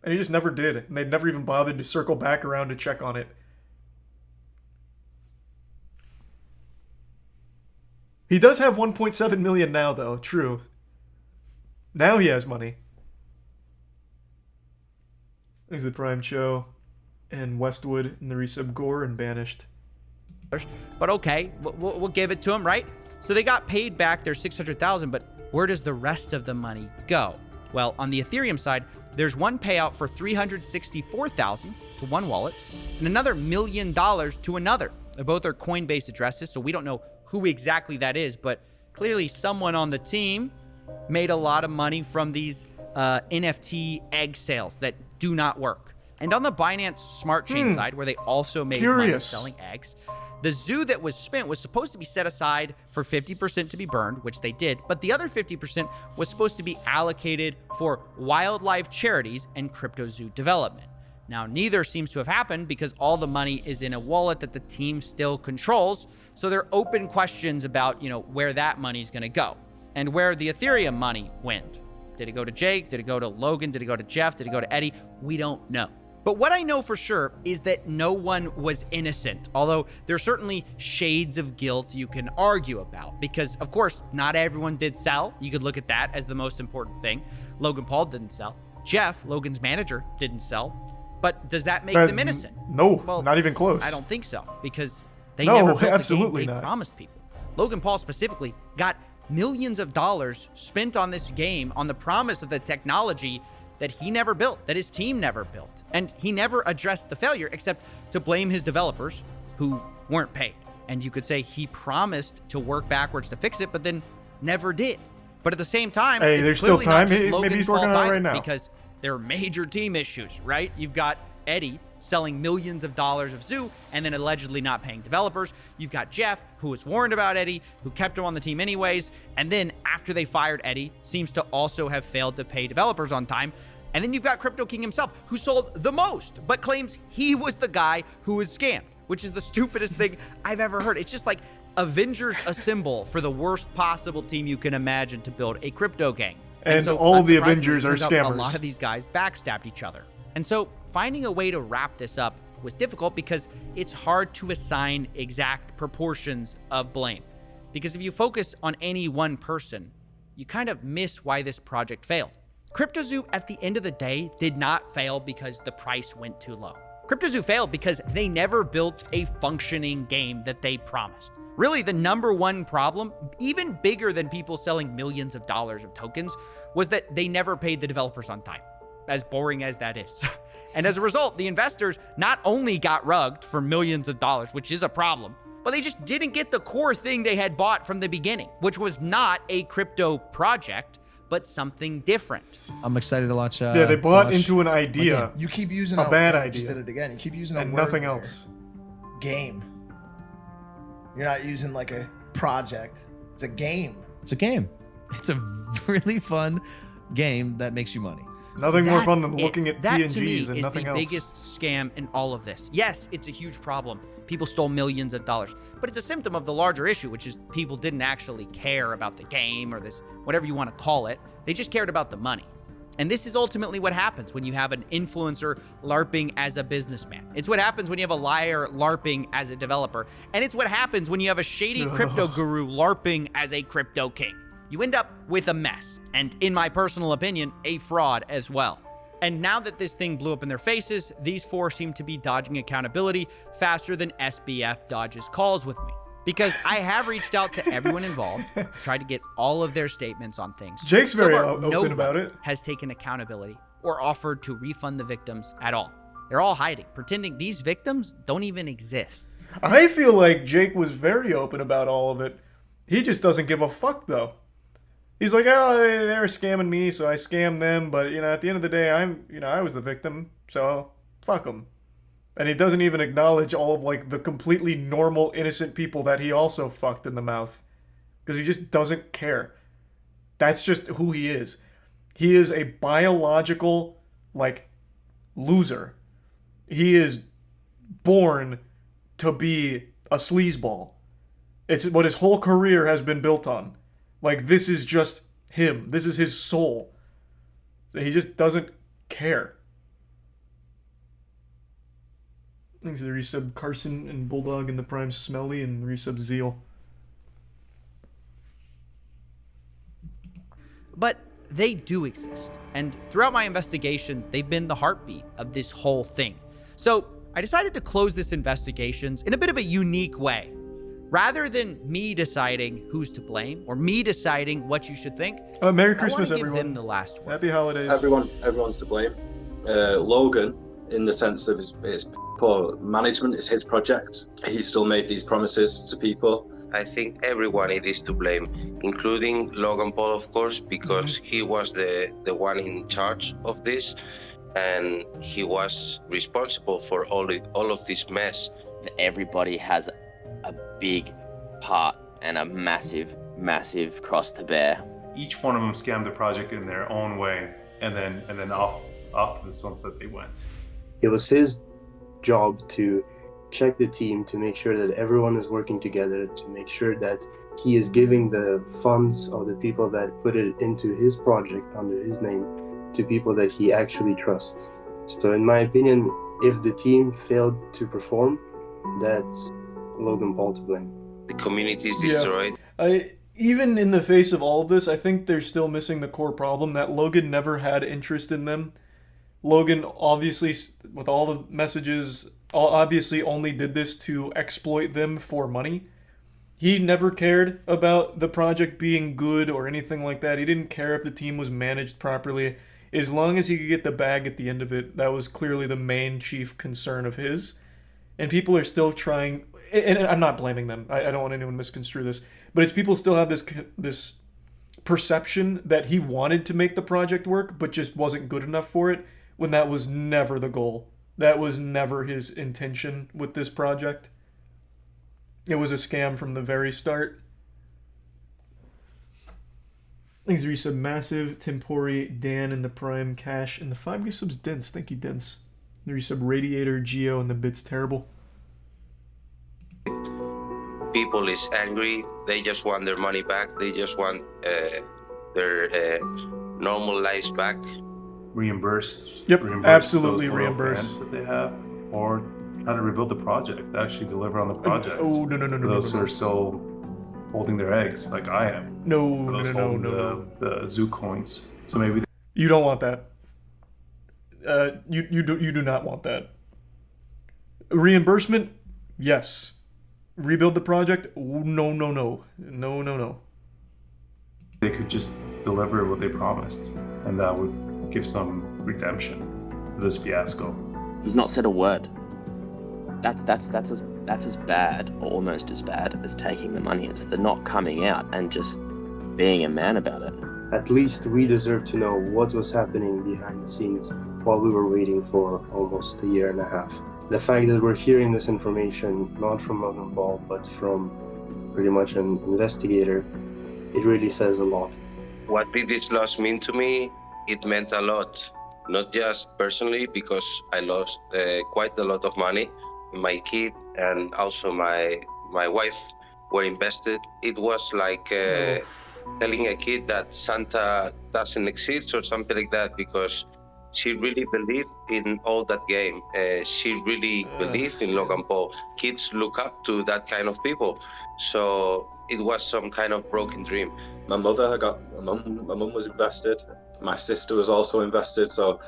And he just never did. And they never even bothered to circle back around to check on it. He does have 1.7 million now, though. True. Now he has money. There's the Prime Show and Westwood and the resub Gore and Banished. But okay, we'll give it to him, right? So they got paid back their $600,000, but where does the rest of the money go? Well, on the Ethereum side, there's one payout for $364,000 to one wallet and another $1 million to another. Both are Coinbase addresses, so we don't know who exactly that is, but clearly someone on the team made a lot of money from these NFT egg sales that do not work. And on the Binance Smart Chain side, where they also made money selling eggs, the zoo that was spent was supposed to be set aside for 50% to be burned, which they did, but the other 50% was supposed to be allocated for wildlife charities and crypto zoo development. Now, neither seems to have happened because all the money is in a wallet that the team still controls, so there are open questions about, where that money's gonna go and where the Ethereum money went. Did it go to Jake? Did it go to Logan? Did it go to Jeff? Did it go to Eddie? We don't know. But what I know for sure is that no one was innocent, although there are certainly shades of guilt you can argue about, because of course, not everyone did sell. You could look at that as the most important thing. Logan Paul didn't sell. Jeff, Logan's manager, didn't sell. But does that make them innocent? No, well, not even close. I don't think so, because They No, never built absolutely the game they not. promised people. Logan Paul specifically got millions of dollars spent on this game on the promise of the technology that he never built, that his team never built. And he never addressed the failure except to blame his developers who weren't paid. And you could say he promised to work backwards to fix it, but then never did. But at the same time, Hey, it's there's still clearly not time. just Maybe Logan's he's working fault on it either, right now. because there are major team issues, right? You've got Eddie selling millions of dollars of Zoo and then allegedly not paying developers. You've got Jeff, who was warned about Eddie, who kept him on the team anyways, and then after they fired Eddie, seems to also have failed to pay developers on time. And then you've got Crypto King himself, who sold the most, but claims he was the guy who was scammed, which is the stupidest thing I've ever heard. It's just like Avengers Assemble for the worst possible team you can imagine to build a crypto gang. And so, all the unsurprisingly, Avengers it are turns out scammers. A lot of these guys backstabbed each other. And so finding a way to wrap this up was difficult because it's hard to assign exact proportions of blame. Because if you focus on any one person, you kind of miss why this project failed. CryptoZoo, at the end of the day, did not fail because the price went too low. CryptoZoo failed because they never built a functioning game that they promised. Really, the number one problem, even bigger than people selling millions of dollars of tokens, was that they never paid the developers on time, as boring as that is. And as a result, the investors not only got rugged for millions of dollars, which is a problem, but they just didn't get the core thing they had bought from the beginning, which was not a crypto project, but something different. I'm excited to launch. Yeah, they bought into an idea. You keep using a bad I idea. just did it again. You keep using a and word nothing there. else. Game. You're not using like a project. It's a game. It's a game. It's a really fun game that makes you money. Nothing more fun than That's looking it. at That, PNGs to me, and is nothing the else. biggest scam in all of this. Yes, it's a huge problem. People stole millions of dollars, but it's a symptom of the larger issue, which is people didn't actually care about the game or this, whatever you want to call it. They just cared about the money. And this is ultimately what happens when you have an influencer LARPing as a businessman. It's what happens when you have a liar LARPing as a developer. And it's what happens when you have a shady crypto guru LARPing as a crypto king. You end up with a mess. And in my personal opinion, a fraud as well. And now that this thing blew up in their faces, these four seem to be dodging accountability faster than SBF dodges calls with me. Because I have reached out to everyone involved, tried to get all of their statements on things. Jake's very So far, open nobody about it. has taken accountability or offered to refund the victims at all. They're all hiding, pretending these victims don't even exist. I feel like Jake was very open about all of it. He just doesn't give a fuck, though. He's like, oh, they were scamming me, so I scammed them. But, at the end of the day, I was the victim, so fuck them. And he doesn't even acknowledge all of, the completely normal, innocent people that he also fucked in the mouth. Because he just doesn't care. That's just who he is. He is a biological, loser. He is born to be a sleazeball. It's what his whole career has been built on. This is just him. This is his soul. He just doesn't care. Thanks to the resub Carson and Bulldog and the Prime Smelly and resub Zeal. But they do exist. And throughout my investigations, they've been the heartbeat of this whole thing. So I decided to close this investigations in a bit of a unique way. Rather than me deciding who's to blame or me deciding what you should think, Merry I Christmas, wanna give everyone. them the last word. Happy holidays. Everyone's to blame. Logan, in the sense of his poor management, is his project. He still made these promises to people. I think everyone it is to blame, including Logan Paul, of course, because he was the one in charge of this, and he was responsible for all of this mess. Everybody has a big part and a massive cross to bear. Each one of them scammed the project in their own way, and then off to the sunset they went. It was his job to check the team, to make sure that everyone is working together, to make sure that he is giving the funds of the people that put it into his project under his name to people that he actually trusts. So in my opinion, if the team failed to perform, that's Logan Paul to blame. The community is destroyed. Even in the face of all of this, I think they're still missing the core problem that Logan never had interest in them. Logan, obviously, with all the messages obviously only did this to exploit them for money. He never cared about the project being good or anything like that. He didn't care if the team was managed properly. As long as he could get the bag at the end of it, that was clearly the main chief concern of his. And people are still trying, and I'm not blaming them. I don't want anyone to misconstrue this, but it's people still have this perception that he wanted to make the project work, but just wasn't good enough for it, when that was never the goal. That was never his intention with this project. It was a scam from the very start. Thanks, Resub Massive, Tempori, Dan in the Prime, Cash, and the 5 gift subs, Dense. Thank you, Dense. The Resub Radiator, Geo, and the Bits Terrible. People is angry. They just want their money back. They just want their normal lives back. Reimburse. Yep, reimburse absolutely those loyal reimburse. fans that they have, or how to rebuild the project, actually deliver on the project. Oh, no. For those who are still holding their eggs, like I am. No, For those no, holding no. the zoo coins. So maybe. You don't want that. You do not want that. Reimbursement, yes. Rebuild the project, no. They could just deliver what they promised, and that would give some redemption to this fiasco. He's not said a word. That's as bad, or almost as bad, as taking the money. It's the not coming out and just being a man about it. At least we deserve to know what was happening behind the scenes while we were waiting for almost a year and a half. The fact that we're hearing this information not from Logan Paul, but from pretty much an investigator, it really says a lot. What did this loss mean to me? It meant a lot, not just personally, because I lost quite a lot of money. My kid and also my wife were invested. It was like telling a kid that Santa doesn't exist or something like that, because she really believed in all that game. She really believed in Logan Paul. Kids look up to that kind of people. So it was some kind of broken dream. My mother, my mum was invested. My sister was also invested. So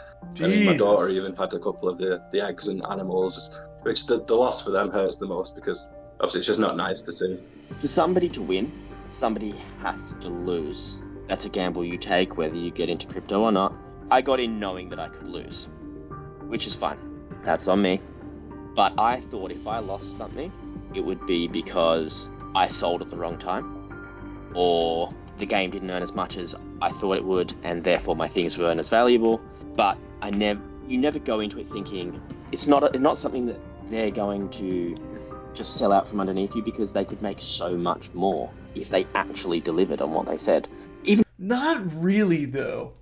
I mean, my daughter even had a couple of the eggs and animals, which the loss for them hurts the most, because obviously it's just not nice to see. For somebody to win, somebody has to lose. That's a gamble you take, whether you get into crypto or not. I got in knowing that I could lose, which is fine. That's on me. But I thought if I lost something, it would be because I sold at the wrong time, or the game didn't earn as much as I thought it would, and therefore my things weren't as valuable. But you never go into it thinking it's not something that they're going to just sell out from underneath you, because they could make so much more if they actually delivered on what they said. Not really, though.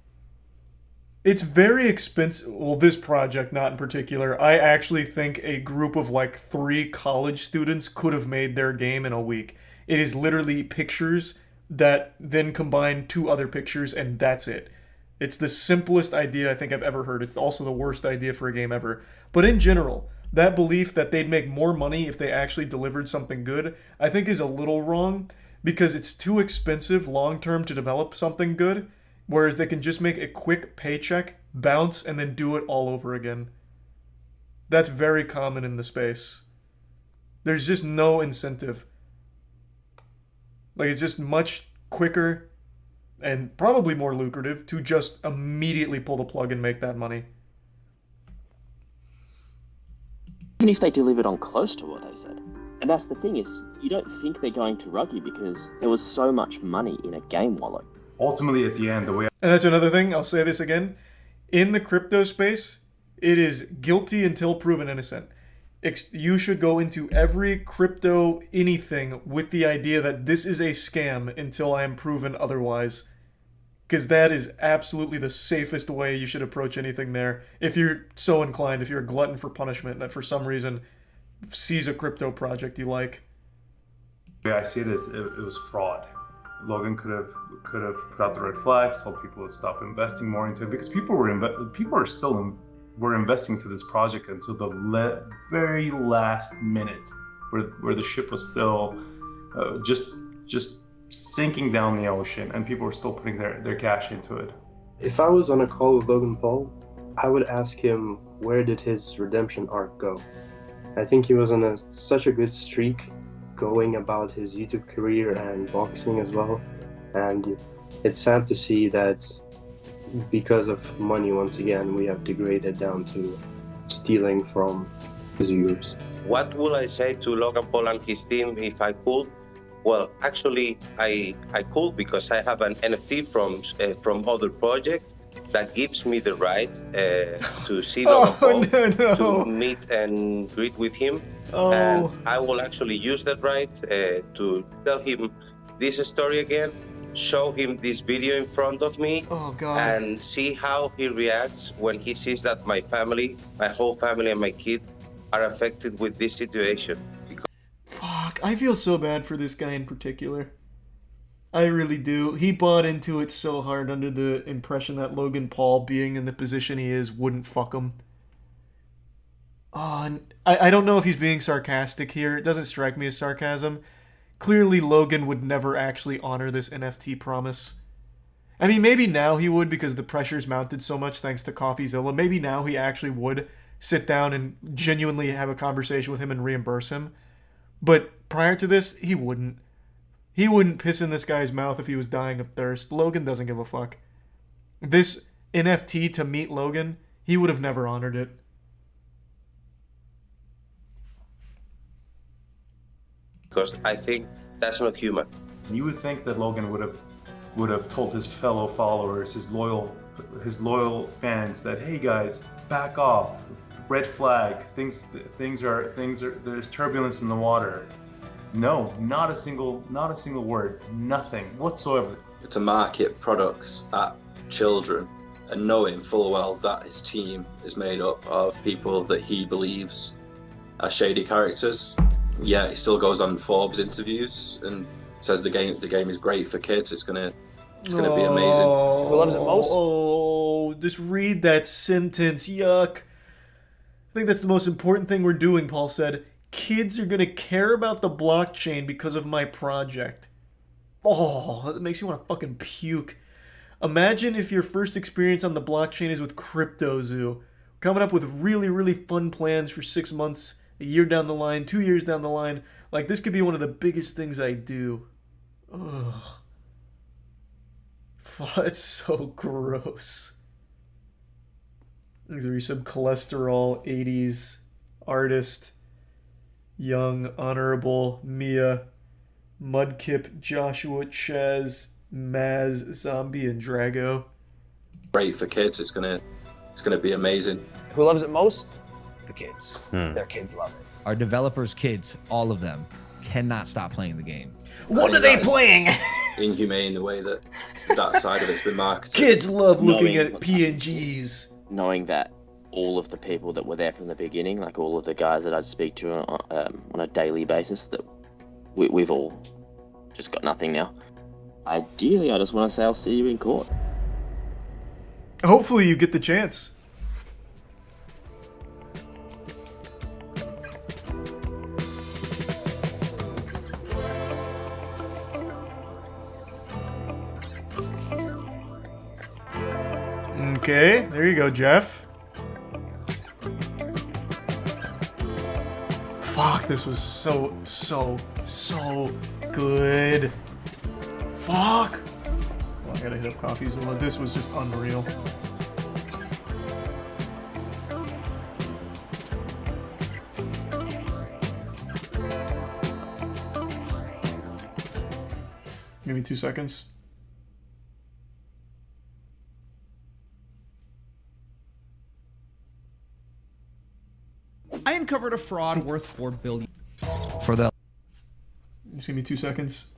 It's very expensive. Well, this project, not in particular. I actually think a group of like 3 college students could have made their game in a week. It is literally pictures that then combine 2 other pictures, and that's it. It's the simplest idea I think I've ever heard. It's also the worst idea for a game ever. But in general, that belief that they'd make more money if they actually delivered something good, I think is a little wrong, because it's too expensive long-term to develop something good, whereas they can just make a quick paycheck, bounce, and then do it all over again. That's very common in the space. There's just no incentive. Like, it's just much quicker and probably more lucrative to just immediately pull the plug and make that money. Even if they delivered on close to what they said. And that's the thing, is you don't think they're going to rug you because there was so much money in a game wallet. Ultimately, at the end, the way. And that's another thing, I'll say this again. In the crypto space, it is guilty until proven innocent. You should go into every crypto anything with the idea that this is a scam until I am proven otherwise. Because that is absolutely the safest way you should approach anything there. If you're so inclined, if you're a glutton for punishment that for some reason sees a crypto project you like. The way I see it is it was fraud. Logan could have put out the red flags, told people to stop investing more into it, because people were investing into this project until the very last minute, where the ship was still just sinking down the ocean, and people were still putting their cash into it. If I was on a call with Logan Paul, I would ask him, where did his redemption arc go? I think he was on such a good streak going about his YouTube career and boxing as well. And it's sad to see that because of money, once again, we have degraded down to stealing from his viewers. What would I say to Logan Paul and his team if I could? Well, actually, I could, because I have an NFT from other project that gives me the right to see Logan Paul, to meet and greet with him. And I will actually use that right to tell him this story again, show him this video in front of me, and see how he reacts when he sees that my family, my whole family and my kid are affected with this situation. Fuck, I feel so bad for this guy in particular. I really do. He bought into it so hard under the impression that Logan Paul, being in the position he is, wouldn't fuck him. And I don't know if he's being sarcastic here. It doesn't strike me as sarcasm. Clearly, Logan would never actually honor this NFT promise. I mean, maybe now he would because the pressure's mounted so much thanks to Coffeezilla. Maybe now he actually would sit down and genuinely have a conversation with him and reimburse him. But prior to this, he wouldn't. He wouldn't piss in this guy's mouth if he was dying of thirst. Logan doesn't give a fuck. This NFT to meet Logan, he would have never honored it. Because I think that's not human. You would think that Logan would have told his fellow followers, his loyal fans that, hey guys, back off. Red flag. Things are there's turbulence in the water. No, not a single word. Nothing whatsoever. To market products at children and knowing full well that his team is made up of people that he believes are shady characters. Yeah, he still goes on Forbes interviews and says the game is great for kids. It's gonna be amazing. Who loves it most? Oh, just read that sentence. Yuck. I think that's the most important thing we're doing, Paul said. Kids are going to care about the blockchain because of my project. Oh, that makes you want to fucking puke. Imagine if your first experience on the blockchain is with CryptoZoo. Coming up with really, really fun plans for 6 months, a year down the line, 2 years down the line. Like, this could be one of the biggest things I do. Ugh. It's so gross. These are some cholesterol 80s artist, young, honorable, Mia, Mudkip, Joshua, Chaz, Maz, Zombie, and Drago. Great for kids. It's gonna be amazing. Who loves it most? The kids. Their kids love it. Our developers' kids, all of them, cannot stop playing the game. What are they playing? Inhumane the way that side of it's been marketed. Kids love looking at PNGs. Knowing that all of the people that were there from the beginning, like all of the guys that I'd speak to on a daily basis, that we've all just got nothing now. Ideally, I just want to say I'll see you in court. Hopefully you get the chance. Okay, there you go, Jeff. Fuck, this was so good. Fuck. Oh, I gotta hit up Coffeezilla. This was just unreal. Give me 2 seconds. I uncovered a fraud worth $4 billion. For the... Just give me 2 seconds.